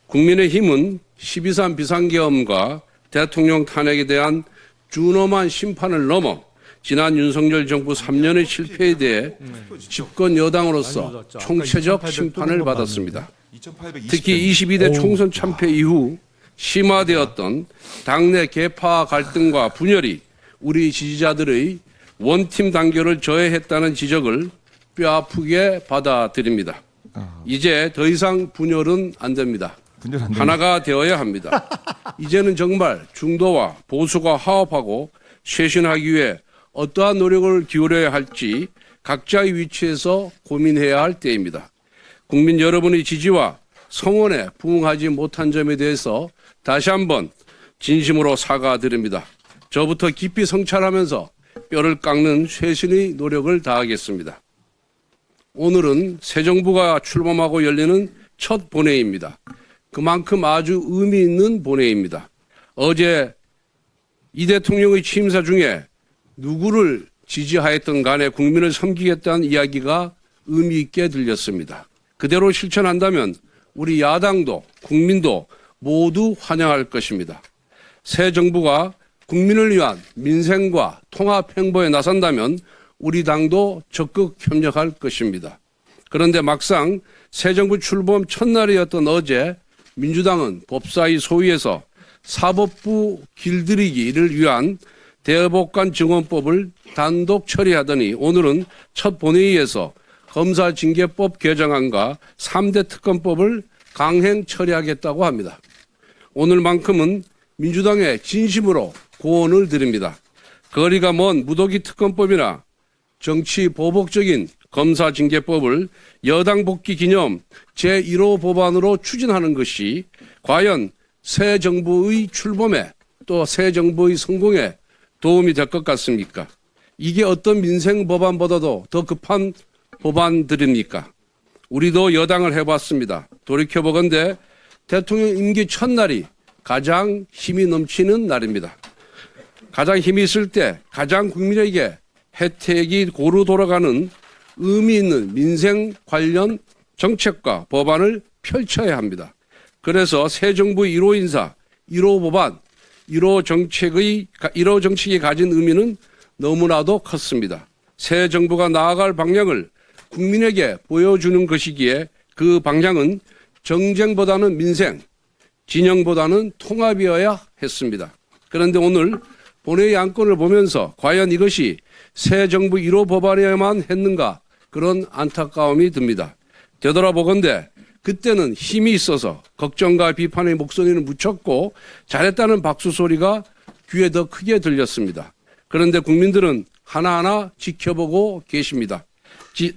국민의힘은 12.3 비상계엄과 대통령 탄핵에 대한 준엄한 심판을 넘어 지난 윤석열 정부 3년의 실패에 대해 집권 여당으로서 총체적 심판을 받았습니다. 2820. 특히 22대 총선 참패 이후 심화되었던 당내 계파 갈등과 분열이 우리 지지자들의 원팀 단결을 저해했다는 지적을 뼈아프게 받아들입니다. 이제 더 이상 분열은 안 됩니다. 분열 안 됩니다. 하나가 되어야 합니다. 이제는 정말 중도와 보수가 화합하고 쇄신하기 위해 어떠한 노력을 기울여야 할지 각자의 위치에서 고민해야 할 때입니다. 국민 여러분의 지지와 성원에 부응하지 못한 점에 대해서 다시 한번 진심으로 사과드립니다. 저부터 깊이 성찰하면서 뼈를 깎는 쇄신의 노력을 다하겠습니다. 오늘은 새 정부가 출범하고 열리는 첫 본회의입니다. 그만큼 아주 의미 있는 본회의입니다. 어제 이 대통령의 취임사 중에 누구를 지지하였던 간에 국민을 섬기겠다는 이야기가 의미 있게 들렸습니다. 그대로 실천한다면 우리 야당도 국민도 모두 환영할 것입니다. 새 정부가 국민을 위한 민생과 통합 행보에 나선다면 우리 당도 적극 협력할 것입니다. 그런데 막상 새 정부 출범 첫날이었던 어제 민주당은 법사위 소위에서 사법부 길들이기를 위한 대법관 증언법을 단독 처리하더니 오늘은 첫 본회의에서 검사징계법 개정안과 3대 특검법을 강행 처리하겠다고 합니다. 오늘만큼은 민주당에 진심으로 고언을 드립니다. 거리가 먼 무더기 특검법이나 정치 보복적인 검사징계법을 여당 복귀 기념 제1호 법안으로 추진하는 것이 과연 새 정부의 출범에 또 새 정부의 성공에 도움이 될 것 같습니까? 이게 어떤 민생 법안보다도 더 급한 법안들입니까? 우리도 여당을 해봤습니다. 돌이켜보건대 대통령 임기 첫날이 가장 힘이 넘치는 날입니다. 가장 힘이 있을 때 가장 국민에게 혜택이 고루 돌아가는 의미 있는 민생 관련 정책과 법안을 펼쳐야 합니다. 그래서 새 정부의 1호 인사, 1호 법안, 1호 정책이 가진 의미는 너무나도 컸습니다. 새 정부가 나아갈 방향을 국민에게 보여주는 것이기에 그 방향은 정쟁보다는 민생, 진영보다는 통합이어야 했습니다. 그런데 오늘 본회의 안건을 보면서 과연 이것이 새 정부 1호 법안이어야만 했는가 그런 안타까움이 듭니다. 되돌아보건대 그때는 힘이 있어서 걱정과 비판의 목소리는 묻혔고 잘했다는 박수 소리가 귀에 더 크게 들렸습니다. 그런데 국민들은 하나하나 지켜보고 계십니다.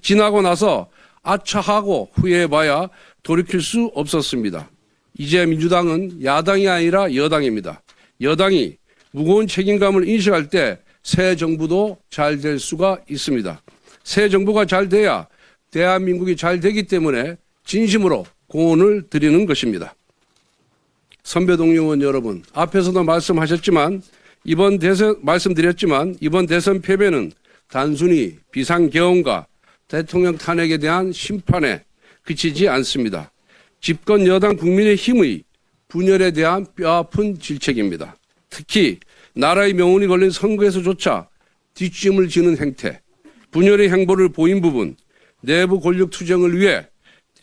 지나고 나서 아차하고 후회해봐야 돌이킬 수 없었습니다. 이제 민주당은 야당이 아니라 여당입니다. 여당이 무거운 책임감을 인식할 때 새 정부도 잘 될 수가 있습니다. 새 정부가 잘 돼야 대한민국이 잘 되기 때문에 진심으로 공헌을 드리는 것입니다. 선배 동료 의원 여러분, 앞에서도 말씀드렸지만 이번 대선 패배는 단순히 비상계엄과 대통령 탄핵에 대한 심판에 그치지 않습니다. 집권 여당 국민의힘의 분열에 대한 뼈아픈 질책입니다. 특히 나라의 명운이 걸린 선거에서조차 뒷짐을 지는 행태, 분열의 행보를 보인 부분, 내부 권력 투쟁을 위해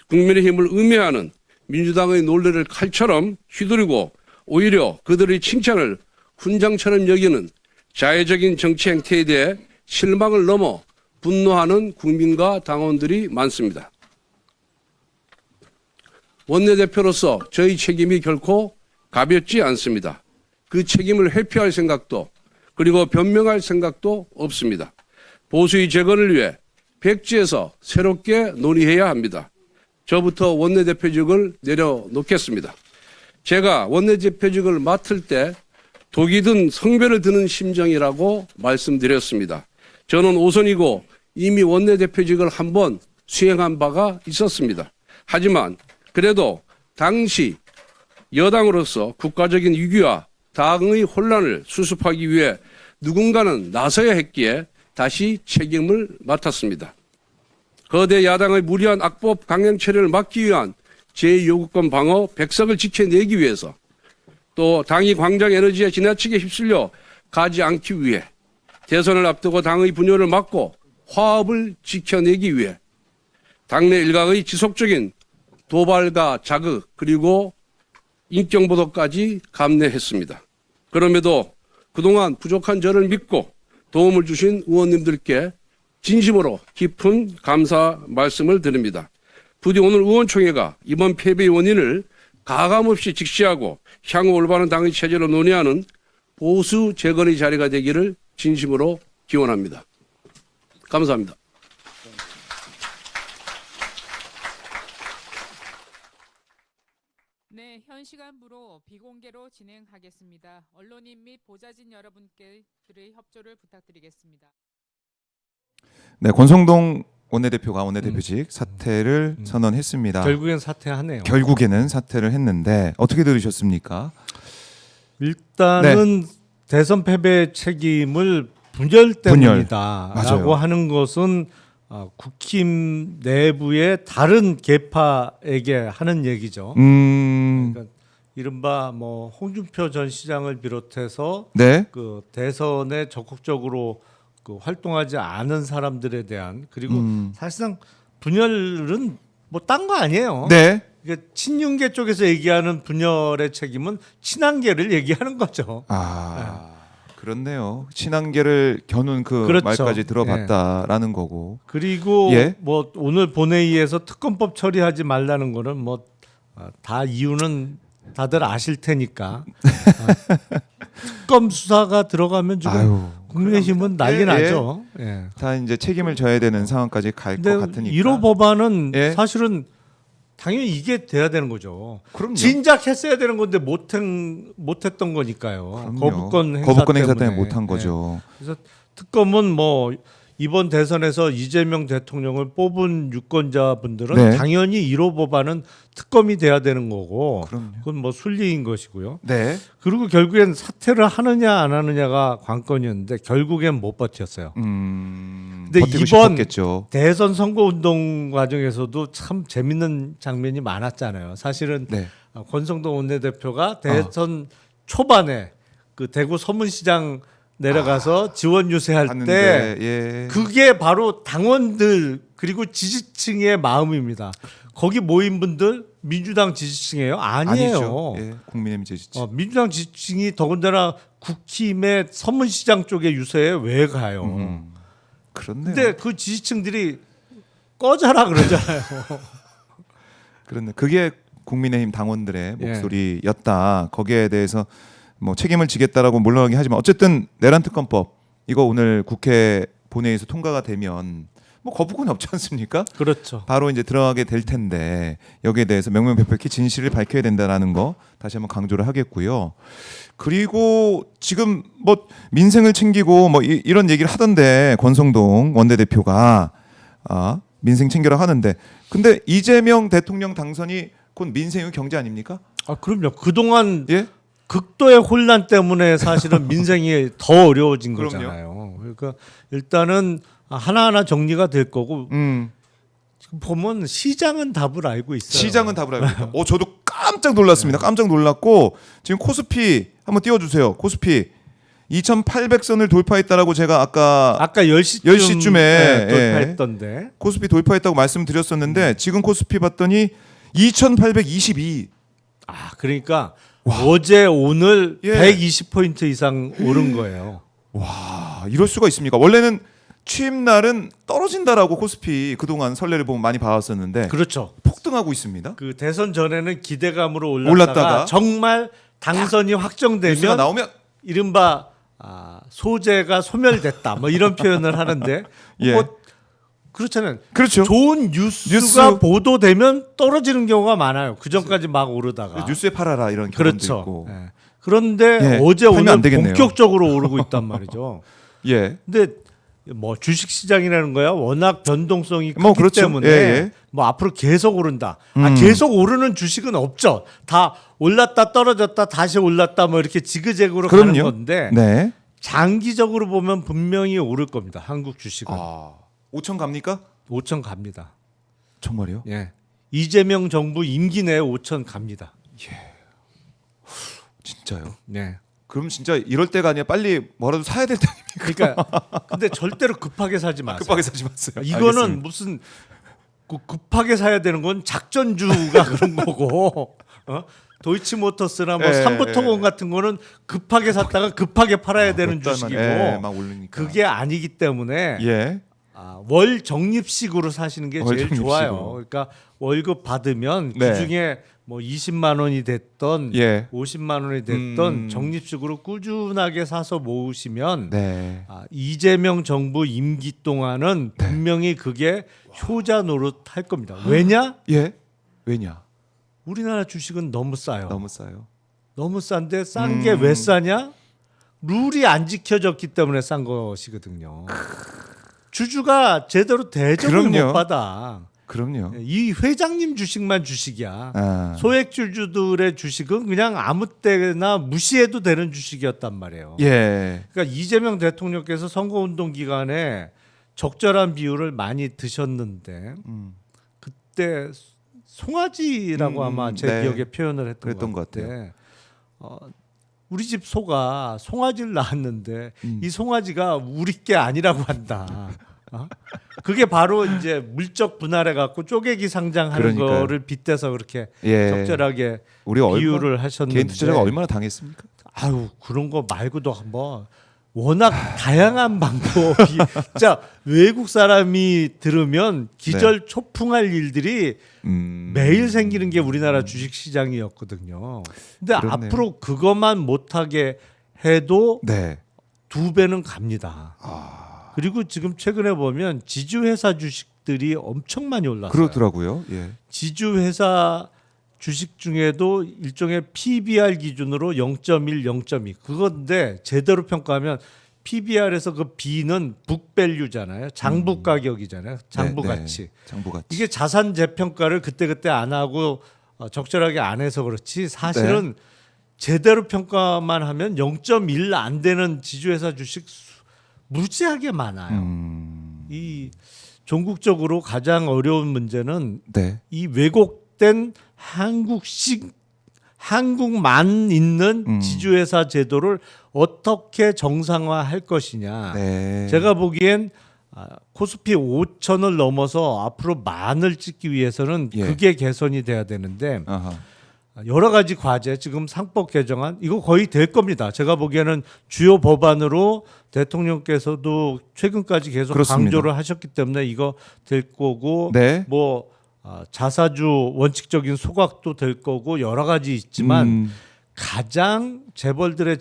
국민의힘을 음해하는 민주당의 논리를 칼처럼 휘두르고 오히려 그들의 칭찬을 훈장처럼 여기는 자해적인 정치 행태에 대해 실망을 넘어 분노하는 국민과 당원들이 많습니다. 원내대표로서 저희 책임이 결코 가볍지 않습니다. 그 책임을 회피할 생각도 그리고 변명할 생각도 없습니다. 보수의 재건을 위해 백지에서 새롭게 논의해야 합니다. 저부터 원내대표직을 내려놓겠습니다. 제가 원내대표직을 맡을 때 독이 든 성배를 드는 심정이라고 말씀드렸습니다. 저는 오선이고 이미 원내대표직을 한번 수행한 바가 있었습니다. 하지만 그래도 당시 여당으로서 국가적인 위기와 당의 혼란을 수습하기 위해 누군가는 나서야 했기에 다시 책임을 맡았습니다. 거대 야당의 무리한 악법 강행 처리를 막기 위한 제2요구권 방어 백석을 지켜내기 위해서 또 당이 광장 에너지에 지나치게 휩쓸려 가지 않기 위해 대선을 앞두고 당의 분열을 막고 화합을 지켜내기 위해 당내 일각의 지속적인 도발과 자극 그리고 인격보도까지 감내했습니다. 그럼에도 그동안 부족한 저를 믿고 도움을 주신 의원님들께 진심으로 깊은 감사 말씀을 드립니다. 부디 오늘 의원총회가 이번 패배의 원인을 가감없이 직시하고 향후 올바른 당의 체제로 논의하는 보수 재건의 자리가 되기를 진심으로 기원합니다. 감사합니다. 네, 현 시간부로 비공개로 진행하겠습니다. 언론인 및 보좌진 여러분께 들의 협조를 부탁드리겠습니다. 네, 권성동 원내대표가 원내대표직 사퇴를 선언했습니다. 결국엔 사퇴하네요. 결국에는 사퇴를 했는데 어떻게 들으셨습니까? 일단은 대선 패배 책임을 분열 때문이다라고 맞아요. 하는 것은 국힘 내부의 다른 계파에게 하는 얘기죠. 그러니까 이른바 뭐 홍준표 전 시장을 비롯해서 네. 그 대선에 적극적으로 그 활동하지 않은 사람들에 대한 그리고 사실상 분열은 뭐 딴 거 아니에요. 네. 이게 친윤계 쪽에서 얘기하는 분열의 책임은 친한계를 얘기하는 거죠. 그렇네요. 친한계를 겨눈 그 그렇죠. 말까지 들어봤다라는 거고. 그리고 예. 뭐 오늘 본회의에서 특검법 처리하지 말라는 거는 뭐 다 이유는 다들 아실 테니까 특검 수사가 들어가면 지금 아유, 국민의힘은 난리 예, 나죠. 예. 다 이제 책임을 져야 되는 상황까지 갈 것 근데 같으니까. 1호 법안은 예. 사실은 당연히 이게 돼야 되는 거죠. 그럼요. 진작 했어야 되는 건데 못했던 거니까요. 그럼요. 거부권 행사 때문에 못한 거죠. 그래서 특검은 뭐 이번 대선에서 이재명 대통령을 뽑은 유권자분들은 네. 당연히 1호 법안은 특검이 돼야 되는 거고 그럼요. 그건 뭐 순리인 것이고요. 네. 그리고 결국엔 사퇴를 하느냐 안 하느냐가 관건이었는데 결국엔 못 버텼어요. 근데 이번 싶었겠죠. 대선 선거운동 과정에서도 참 재밌는 장면이 많았잖아요. 사실은 네. 권성동 원내대표가 대선 초반에 그 대구 서문시장 내려가서 지원 유세할 때 하는데, 예. 그게 바로 당원들 그리고 지지층의 마음입니다. 거기 모인 분들 민주당 지지층이에요? 아니에요. 아니죠. 예. 국민의힘 지지층. 민주당 지지층이 더군다나 국힘의 서문시장 쪽에 유세에 왜 가요? 그렇네요. 근데 그 지지층들이 꺼져라 그러잖아요. 그렇네. 그게 국민의힘 당원들의 예. 목소리였다. 거기에 대해서 뭐 책임을 지겠다라고 물러나긴 하지만 어쨌든 내란 특검법 이거 오늘 국회 본회의에서 통과가 되면 뭐 거부권이 없지 않습니까? 그렇죠. 바로 이제 들어가게 될 텐데 여기에 대해서 명명백백히 진실을 밝혀야 된다라는 거 다시 한번 강조를 하겠고요. 그리고 지금 뭐 민생을 챙기고 뭐 이런 얘기를 하던데 권성동 원내대표가 민생 챙겨라 하는데 근데 이재명 대통령 당선이 곧 민생의 경제 아닙니까? 그럼요. 그동안 예? 극도의 혼란 때문에 사실은 민생이 더 어려워진 그럼요. 거잖아요. 그러니까 일단은 하나하나 정리가 될 거고 지금 보면 시장은 답을 알고 있어요. 시장은 답을 알고 있다. 저도 깜짝 놀랐습니다. 깜짝 놀랐고 지금 코스피 한번 띄워주세요. 코스피 2,800선을 돌파했다라고 제가 아까 10시쯤에 돌파했던데. 코스피 돌파했다고 말씀드렸었는데 지금 코스피 봤더니 2,822. 그러니까 어제 오늘 예. 120포인트 이상 오른 거예요. 이럴 수가 있습니까? 원래는 취임 날은 떨어진다라고 코스피 그동안 선례를 보면 많이 봐왔었는데 그렇죠. 폭등하고 있습니다. 그 대선 전에는 기대감으로 올랐다가 올랐다가 정말 당선이 뉴스가 확정되면 나오면 이른바 소재가 소멸됐다 뭐 이런 표현을 하는데 예. 뭐 그렇잖아요. 그렇죠. 좋은 뉴스가 뉴스. 보도되면 떨어지는 경우가 많아요. 그 전까지 막 오르다가. 뉴스에 팔아라 이런 경험도 그렇죠. 있고. 예. 그런데 예, 어제 팔면 안 오늘 되겠네요. 본격적으로 오르고 있단 말이죠. 예. 근데 뭐 주식 시장이라는 거야 워낙 변동성이 크기 뭐 그렇죠. 때문에 예, 예. 뭐 앞으로 계속 오른다. 계속 오르는 주식은 없죠. 다 올랐다 떨어졌다 다시 올랐다 뭐 이렇게 지그재그로 가는 그럼요. 건데 네. 장기적으로 보면 분명히 오를 겁니다. 한국 주식은 5천 갑니까? 5천 갑니다. 정말요? 예. 이재명 정부 임기 내에 5천 갑니다. 진짜요? 네. 그럼 진짜 이럴 때가 아니라 빨리 뭐라도 사야 될 때 아닙니까? 그러니까 근데 절대로 급하게 사지 마세요. 급하게 사지 마세요. 이거는 알겠습니다. 무슨 급하게 사야 되는 건 작전주가 그런 거고 도이치모터스나 뭐 예, 삼부토건 같은 거는 급하게 샀다가 급하게 팔아야 되는 몇 달 주식이고 만에, 막 올리니까. 그게 아니기 때문에 예. 월 적립식으로 사시는 게 월 제일 적립식으로. 좋아요. 그러니까 월급 받으면 네. 그중에 뭐 20만 원이 됐던 예. 50만 원이 됐던 적립식으로 꾸준하게 사서 모으시면 네. 이재명 정부 임기 동안은 분명히 그게 효자 노릇 할 겁니다. 왜냐? 예. 왜냐? 우리나라 주식은 너무 싸요. 너무 싸요. 너무 싼데 싼 게 왜 싸냐? 룰이 안 지켜졌기 때문에 싼 것이거든요. 주주가 제대로 대접을 그럼요. 못 받아. 그럼요. 이 회장님 주식만 주식이야. 아. 소액주주들의 주식은 그냥 아무 때나 무시해도 되는 주식이었단 말이에요. 예. 그러니까 이재명 대통령께서 선거운동 기간에 적절한 비율을 많이 드셨는데 그때 송아지라고 아마 제 네. 기억에 표현을 했던 그랬던 것 것 같아요. 같아요. 우리 집 소가 송아지를 낳았는데 이 송아지가 우리 게 아니라고 한다. 그게 바로 이제 물적 분할해 갖고 쪼개기 상장하는 그러니까요. 거를 빗대서 그렇게 예. 적절하게 우리 비유를 하셨는데 개인 투자자가 얼마나 당했습니까? 아유 그런 거 말고도 뭐 워낙 다양한 방법이 진짜 외국 사람이 들으면 기절 초풍할 일들이 매일 생기는 게 우리나라 주식 시장이었거든요. 근데 그렇네요. 앞으로 그것만 못하게 해도 네. 2배는 갑니다. 그리고 지금 최근에 보면 지주회사 주식들이 엄청 많이 올랐어요. 그렇더라고요. 예. 지주회사 주식 중에도 일종의 PBR 기준으로 0.1, 0.2 그건데 제대로 평가하면 PBR에서 그 B는 북밸류잖아요. 장부 가격이잖아요. 장부 네, 가치. 네. 장부 가치. 이게 자산 재평가를 그때그때 안 하고 적절하게 안 해서 그렇지 사실은 제대로 평가만 하면 0.1 안 되는 지주회사 주식 무지하게 많아요. 이 종국적으로 가장 어려운 문제는 네. 이 왜곡된 한국만 있는 지주회사 제도를 어떻게 정상화할 것이냐. 네. 제가 보기엔 코스피 5천을 넘어서 앞으로 만을 찍기 위해서는 예. 그게 개선이 돼야 되는데 아하. 여러 가지 과제 지금 상법 개정안 이거 거의 될 겁니다. 제가 보기에는 주요 법안으로 대통령께서도 최근까지 계속 그렇습니다. 강조를 하셨기 때문에 이거 될 거고 네. 뭐 자사주 원칙적인 소각도 될 거고 여러 가지 있지만 가장 재벌들의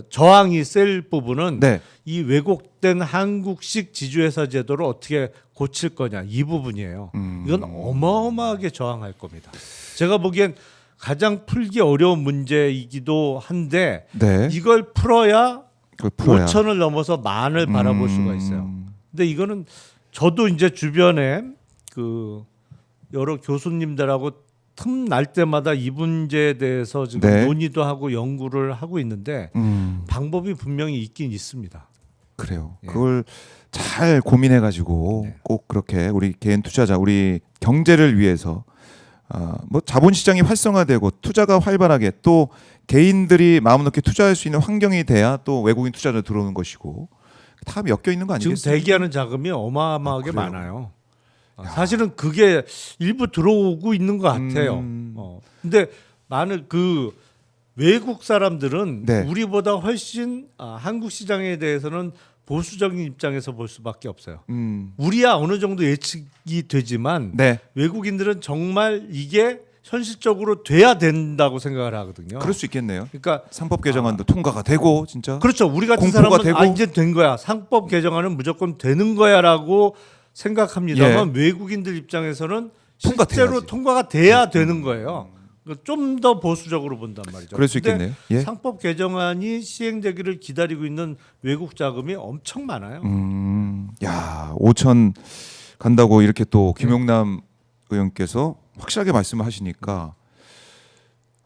저항이 셀 부분은 네. 이 왜곡된 한국식 지주회사 제도를 어떻게 고칠 거냐 이 부분이에요. 이건 어마어마하게 저항할 겁니다. 제가 보기엔 가장 풀기 어려운 문제이기도 한데 네. 이걸 풀어야 그걸 풀어야. 5천을 넘어서 만을 바라볼 수가 있어요. 근데 이거는 저도 이제 주변에 그 여러 교수님들하고 틈 날 때마다 이 문제에 대해서 지금 네. 논의도 하고 연구를 하고 있는데 방법이 분명히 있긴 있습니다. 그래요. 예. 그걸 잘 고민해가지고 네. 꼭 그렇게 우리 개인 투자자, 우리 경제를 위해서 뭐 자본시장이 활성화되고 투자가 활발하게 또 개인들이 마음 놓게 투자할 수 있는 환경이 돼야 또 외국인 투자자 들어오는 것이고 다 엮여 있는 거 지금 아니겠습니까? 대기하는 자금이 어마어마하게 그래요? 많아요. 사실은 그게 일부 들어오고 있는 것 같아요. 근데 많은 그 외국 사람들은 네. 우리보다 훨씬 한국 시장에 대해서는 보수적인 입장에서 볼 수밖에 없어요. 우리야 어느 정도 예측이 되지만 네. 외국인들은 정말 이게 현실적으로 돼야 된다고 생각을 하거든요. 그럴 수 있겠네요. 그러니까 상법 개정안도 통과가 되고 진짜. 그렇죠. 우리 같은 공포가 사람은 되고. 이제 된 거야. 상법 개정안은 무조건 되는 거야라고 생각합니다만 외국인들 입장에서는 실제로 통과돼야지. 통과가 돼야 되는 거예요. 좀 더 보수적으로 본단 말이죠. 그럴 수 근데 있겠네요. 예. 상법 개정안이 시행되기를 기다리고 있는 외국 자금이 엄청 많아요. 야, 5천 간다고 이렇게 또 김용남 의원께서 확실하게 말씀을 하시니까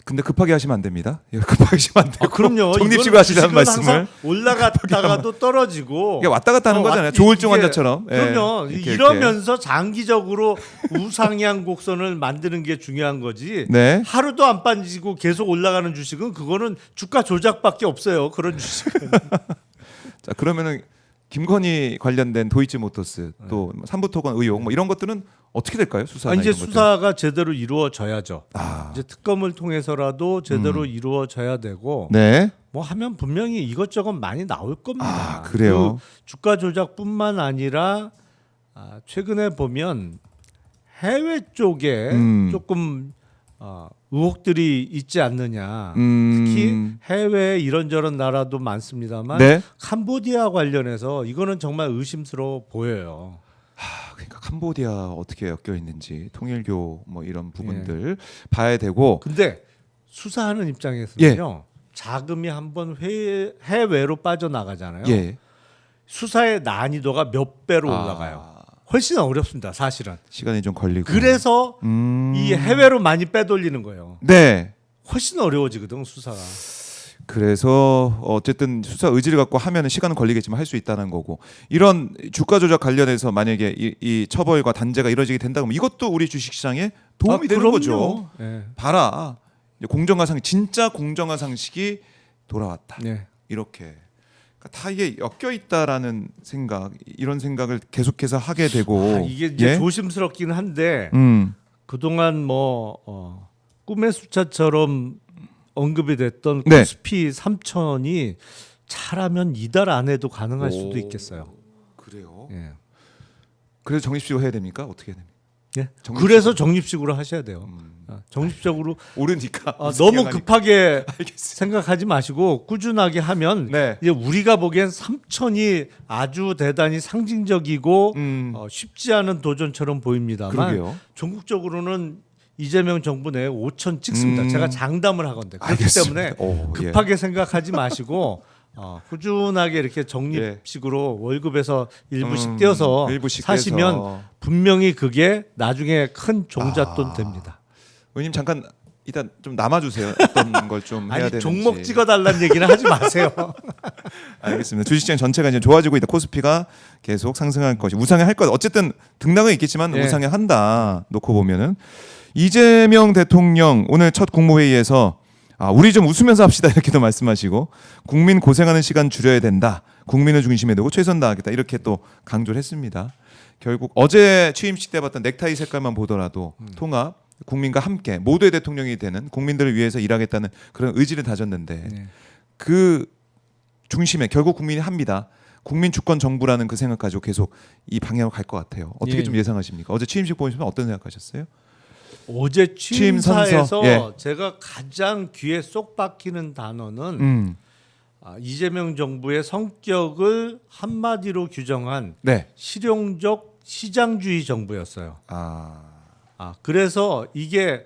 근데 급하게 하시면 안 됩니다. 예, 급하게 하시면 안 되고 그럼요. 적립식으로 이거는 하시라는 주식은 말씀을 항상 올라갔다가도 떨어지고 이게 왔다 갔다 하는 거잖아요. 이게- 조울증 환자처럼. 예, 그럼요. 이렇게, 이러면서 장기적으로 우상향 곡선을 만드는 게 중요한 거지. 네. 하루도 안 빠지고 계속 올라가는 주식은 그거는 주가 조작밖에 없어요. 그런 주식은. 자, 그러면은 김건희 관련된 도이치모터스 또 삼부토건 의혹 뭐 이런 것들은 어떻게 될까요? 수사나 이제 이런 것들은? 수사가 제대로 이루어져야죠. 아, 이제 특검을 통해서라도 제대로 이루어져야 되고 네. 뭐 하면 분명히 이것저것 많이 나올 겁니다. 아, 그래요? 그 주가 조작뿐만 아니라 최근에 보면 해외 쪽에 조금 의혹들이 있지 않느냐. 특히 해외 이런저런 나라도 많습니다만 네. 캄보디아 관련해서 이거는 정말 의심스러워 보여요. 그러니까 캄보디아 어떻게 엮여 있는지 통일교 뭐 이런 부분들 봐야 되고 근데 수사하는 입장에서는요. 자금이 한번 해외로 빠져나가잖아요. 예. 수사의 난이도가 몇 배로 올라가요. 훨씬 어렵습니다. 사실은. 시간이 좀 걸리고. 그래서 이 해외로 많이 빼돌리는 거예요. 네. 훨씬 어려워지거든 수사가. 그래서 어쨌든 수사 의지를 갖고 하면은 시간은 걸리겠지만 할 수 있다는 거고 이런 주가 조작 관련해서 만약에 이 처벌과 단죄가 이루어지게 된다 그러면 이것도 우리 주식시장에 도움이 되는 그럼요. 거죠. 예. 봐라 이제 공정한 진짜 공정한 상식이 돌아왔다. 네. 이렇게 그러니까 다 이게 엮여 있다라는 생각 이런 생각을 계속해서 하게 되고 이게 이제 예? 조심스럽긴 한데 음. 그동안 뭐 꿈의 숫자처럼 언급이 됐던 네. 코스피 3천이 잘하면 이달 안에도 가능할 수도 있겠어요. 그래요. 예. 그래서 적립식으로 해야 됩니까? 어떻게 해야 됩니까? 예? 적립식- 그래서 적립식으로 하셔야 돼요. 적립적으로 오르니까 너무 급하게 알겠습니다. 생각하지 마시고 꾸준하게 하면 네. 이제 우리가 보기엔 3천이 아주 대단히 상징적이고 쉽지 않은 도전처럼 보입니다만 그러게요. 전국적으로는 이재명 정부 내에 5천 찍습니다. 제가 장담을 하건데 그렇기 알겠습니다. 때문에 오, 예. 급하게 생각하지 마시고 꾸준하게 이렇게 적립식으로 월급에서 일부씩 떼어서 일부씩 사시면 떼서. 분명히 그게 나중에 큰 종잣돈 됩니다. 의원님 잠깐 일단 좀 남아주세요. 어떤 걸 좀 해야 아니 되는지. 종목 찍어달라는 얘기는 하지 마세요. 알겠습니다. 주식시장 전체가 이제 좋아지고 있다. 코스피가 계속 상승할 것이 우상향할 것. 어쨌든 등락은 있겠지만 예. 우상향한다. 놓고 보면은 이재명 대통령 오늘 첫 국무회의에서 우리 좀 웃으면서 합시다 이렇게도 말씀하시고 국민 고생하는 시간 줄여야 된다. 국민을 중심에 두고 최선 다하겠다 이렇게 또 강조를 했습니다. 결국 어제 취임식 때 봤던 넥타이 색깔만 보더라도 통합 국민과 함께 모두의 대통령이 되는 국민들을 위해서 일하겠다는 그런 의지를 다졌는데 네. 그 중심에 결국 국민이 합니다. 국민 주권 정부라는 그 생각 가지고 계속 이 방향으로 갈 것 같아요. 어떻게 예. 좀 예상하십니까? 어제 취임식 보시면 어떤 생각하셨어요? 어제 취임 선서. 취임사에서 예. 제가 가장 귀에 쏙 박히는 단어는 이재명 정부의 성격을 한마디로 규정한 네. 실용적 시장주의 정부였어요. 아. 그래서 이게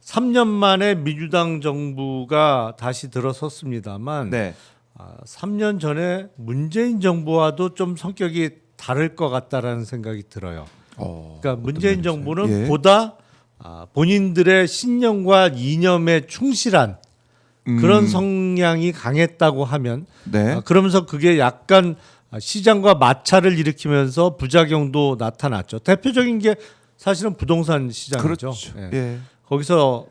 3년 만에 민주당 정부가 다시 들어섰습니다만 네. 3년 전에 문재인 정부와도 좀 성격이 다를 것 같다라는 생각이 들어요. 그러니까 문재인 면에서요? 정부는 예. 보다 본인들의 신념과 이념에 충실한 그런 성향이 강했다고 하면 네. 그러면서 그게 약간 시장과 마찰을 일으키면서 부작용도 나타났죠. 대표적인 게 사실은 부동산 시장이죠. 그렇죠. 예. 예. 거기서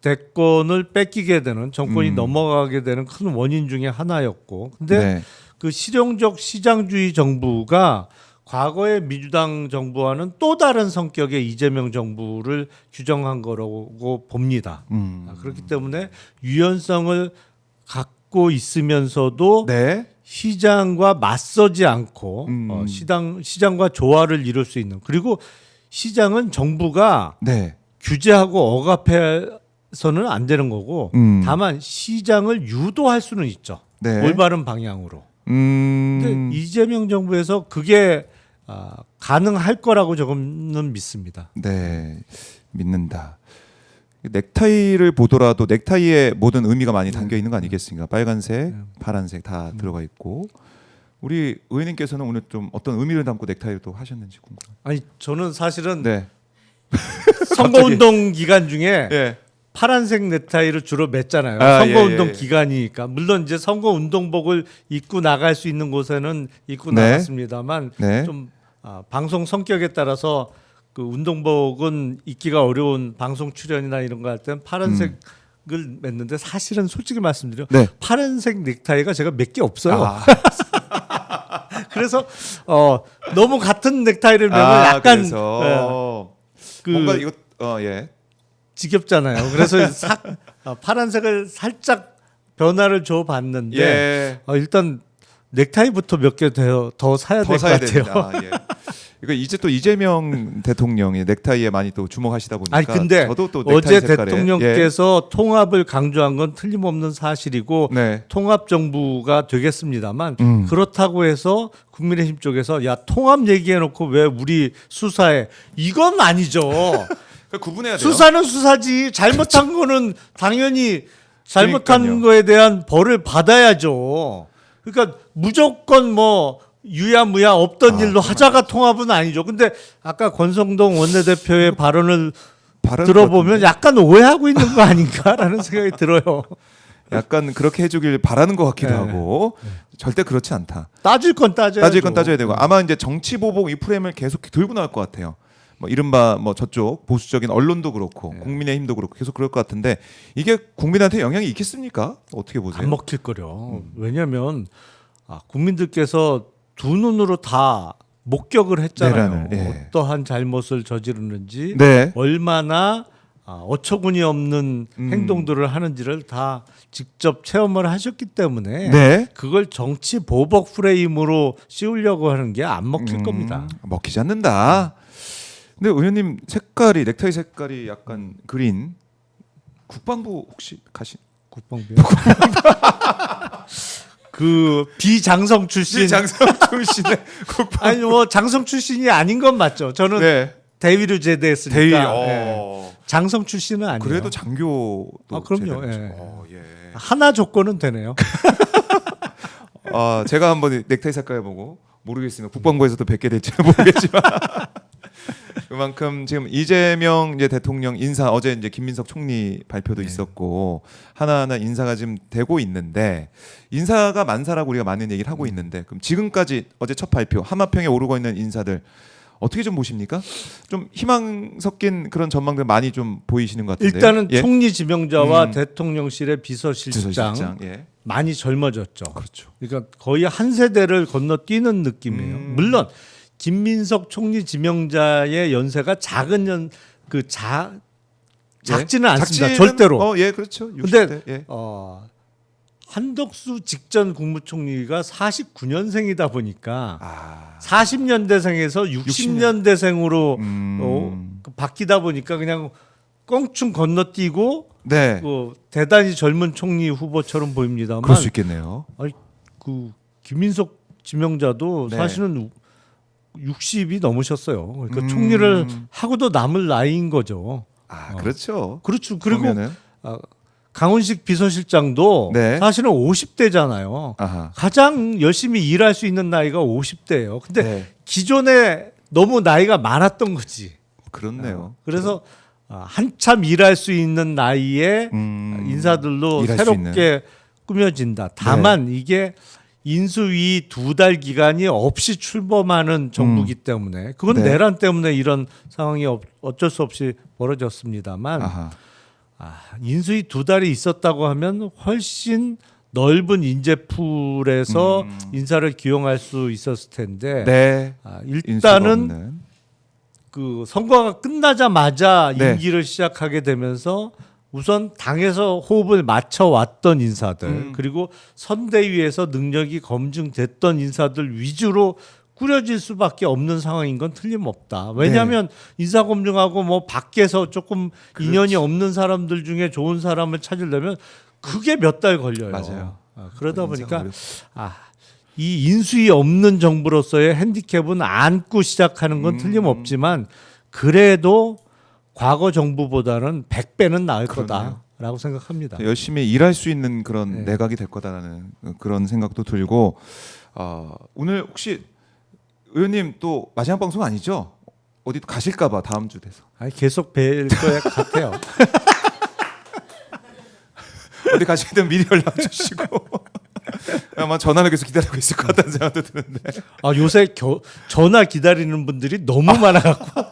대권을 뺏기게 되는 정권이 넘어가게 되는 큰 원인 중에 하나였고, 근데 네. 그 실용적 시장주의 정부가 과거의 민주당 정부와는 또 다른 성격의 이재명 정부를 규정한 거라고 봅니다. 그렇기 때문에 유연성을 갖고 있으면서도 네. 시장과 맞서지 않고 시장과 조화를 이룰 수 있는, 그리고 시장은 정부가 네. 규제하고 억압해서는 안 되는 거고 다만 시장을 유도할 수는 있죠. 네. 올바른 방향으로. 근데 이재명 정부에서 그게 가능할 거라고 조금은 믿습니다. 네. 믿는다. 넥타이를 보더라도 넥타이에 모든 의미가 많이 담겨 있는 거 아니겠습니까? 빨간색, 파란색 다 들어가 있고. 우리 의원님께서는 오늘 좀 어떤 의미를 담고 넥타이를 또 하셨는지 궁금해요. 아니 저는 사실은 네. 선거운동 기간 중에 예. 파란색 넥타이를 주로 맸잖아요. 아, 선거운동 예, 예. 기간이니까. 물론 이제 선거운동복을 입고 나갈 수 있는 곳에는 입고 네. 나갔습니다만 네. 좀 방송 성격에 따라서 그 운동복은 입기가 어려운 방송 출연이나 이런 거 할 땐 파란색을 맸는데 사실은 솔직히 말씀드려 네. 파란색 넥타이가 제가 몇 개 없어요. 아. 그래서 너무 같은 넥타이를 매면 약간 그래서 그 뭔가 이거 예. 지겹잖아요. 그래서 파란색을 살짝 변화를 줘 봤는데 예. 일단 넥타이부터 몇 개 더 사야 될 것 사야 같아요. 됩니다. 예. 이거 이제 또 이재명 대통령이 넥타이에 많이 또 주목하시다 보니까 아니 근데 저도 또 넥타이 어제 색깔에, 대통령께서 통합을 강조한 건 틀림없는 사실이고 네. 통합 정부가 되겠습니다만 그렇다고 해서 국민의힘 쪽에서 야 통합 얘기해놓고 왜 우리 수사해, 이건 아니죠. 그러니까 구분해야 돼요. 수사는 수사지, 잘못한 거는 당연히 잘못한 그러니까요. 거에 대한 벌을 받아야죠. 그러니까 무조건 뭐 유야무야 없던 일로 하자가 통합은 아니죠. 근데 아까 권성동 원내대표의 발언을 들어보면 약간 오해하고 있는 거 아닌가라는 생각이 들어요. 약간 그렇게 해주길 바라는 것 같기도 네. 하고 절대 그렇지 않다. 따질 건 따져야죠. 따질 건 따져야 되고 아마 이제 정치 보복 이 프레임을 계속 들고 나올 것 같아요. 뭐 이른바 뭐 저쪽 보수적인 언론도 그렇고 국민의힘도 그렇고 계속 그럴 것 같은데 이게 국민한테 영향이 있겠습니까? 어떻게 보세요? 안 먹힐 거려. 왜냐하면 국민들께서 두 눈으로 다 목격을 했잖아요. 내란을, 예. 어떠한 잘못을 저지르는지, 네. 얼마나 어처구니 없는 행동들을 하는지를 다 직접 체험을 하셨기 때문에 네. 그걸 정치 보복 프레임으로 씌우려고 하는 게 안 먹힐 겁니다. 먹히지 않는다. 근데 의원님 색깔이 넥타이 색깔이 약간 그린 국방부 혹시 가신? 국방부. 그 비장성 출신. 장성 출신의 국방. 아니 뭐 장성 출신이 아닌 건 맞죠. 저는 네. 대위로 제대했으니까. 대위. 예. 장성 출신은 아니에요. 그래도 장교도. 그럼요. 제대로. 예. 예. 하나 조건은 되네요. 제가 한번 넥타이 색깔 보고 모르겠으면 국방부에서도 뵙게 될지는 모르겠지만 그만큼 지금 이재명 이제 대통령 인사 어제 이제 김민석 총리 발표도 있었고 하나하나 인사가 지금 되고 있는데 인사가 만사라고 우리가 많은 얘기를 하고 있는데 그럼 지금까지 어제 첫 발표 하마평에 오르고 있는 인사들 어떻게 좀 보십니까? 좀 희망 섞인 그런 전망들 많이 좀 보이시는 것 같은데요. 일단은 예? 총리 지명자와 대통령실의 비서실장 비서실장, 예. 많이 젊어졌죠. 그렇죠. 그러니까 거의 한 세대를 건너뛰는 느낌이에요. 물론 김민석 총리 지명자의 연세가 작지는 않습니다. 작지는, 절대로. 예, 그렇죠. 60대. 근데 예. 한덕수 직전 국무총리가 49년생이다 보니까 아, 40년대생에서 60년대생으로 음. 바뀌다 보니까 그냥 껑충 건너뛰고 네, 대단히 젊은 총리 후보처럼 보입니다만 그럴 수 있겠네요. 아니, 그 김인석 지명자도 네. 사실은 60이 넘으셨어요. 그러니까 음. 총리를 하고도 남을 나이인 거죠. 아, 그렇죠. 그렇죠. 그리고 보면은. 강훈식 비서실장도 네. 사실은 50대잖아요. 아하. 가장 열심히 일할 수 있는 나이가 50대예요. 근데 네. 기존에 너무 나이가 많았던 거지. 그렇네요. 그래서 한참 일할 수 있는 나이에 인사들로 일할 수 새롭게 꾸며진다. 다만 이게 인수위 2달 기간이 없이 출범하는 정부기 때문에 그건 네. 내란 때문에 이런 상황이 어쩔 수 없이 벌어졌습니다만 아하. 인수위 2달이 있었다고 하면 훨씬 넓은 인재풀에서 인사를 기용할 수 있었을 텐데 네. 일단은 인수가 없는. 그 선거가 끝나자마자 네. 임기를 시작하게 되면서 우선 당에서 호흡을 맞춰 왔던 인사들 그리고 선대위에서 능력이 검증됐던 인사들 위주로 꾸려질 수밖에 없는 상황인 건 틀림없다. 왜냐하면 인사 검증하고 뭐 밖에서 조금 인연이 없는 사람들 중에 좋은 사람을 찾으려면 그게 몇 달 걸려요. 맞아요. 그러다 인사가 보니까 어렵죠. 이 인수위 없는 정부로서의 핸디캡은 안고 시작하는 건 틀림없지만 그래도 과거 정부보다는 100배는 나을 그러네요. 거다라고 생각합니다. 열심히 일할 수 있는 그런 네. 내각이 될 거다라는 그런 생각도 들고 오늘 혹시 의원님 또 마지막 방송 아니죠? 어디 또 가실까봐 다음 주 돼서 계속 뵐 것 같아요. 어디 가시든 미리 연락 주시고 아마 전화를 계속 기다리고 있을 것 같다는 생각도 드는데 요새 전화 기다리는 분들이 너무 많아갖고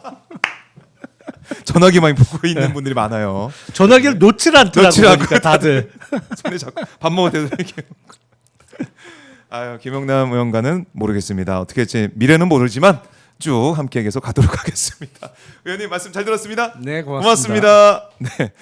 전화기만 보고 있는 분들이 많아요. 전화기를 놓질 않더라고요. 놓질 않고 그러니까 다들. 손에 잡고 밥 먹을 때도 이렇게. 아유, 김영남 의원과는 모르겠습니다. 어떻게 할지 미래는 모르지만 쭉 함께 계속 가도록 하겠습니다. 의원님 말씀 잘 들었습니다. 네, 고맙습니다. 고맙습니다. 네.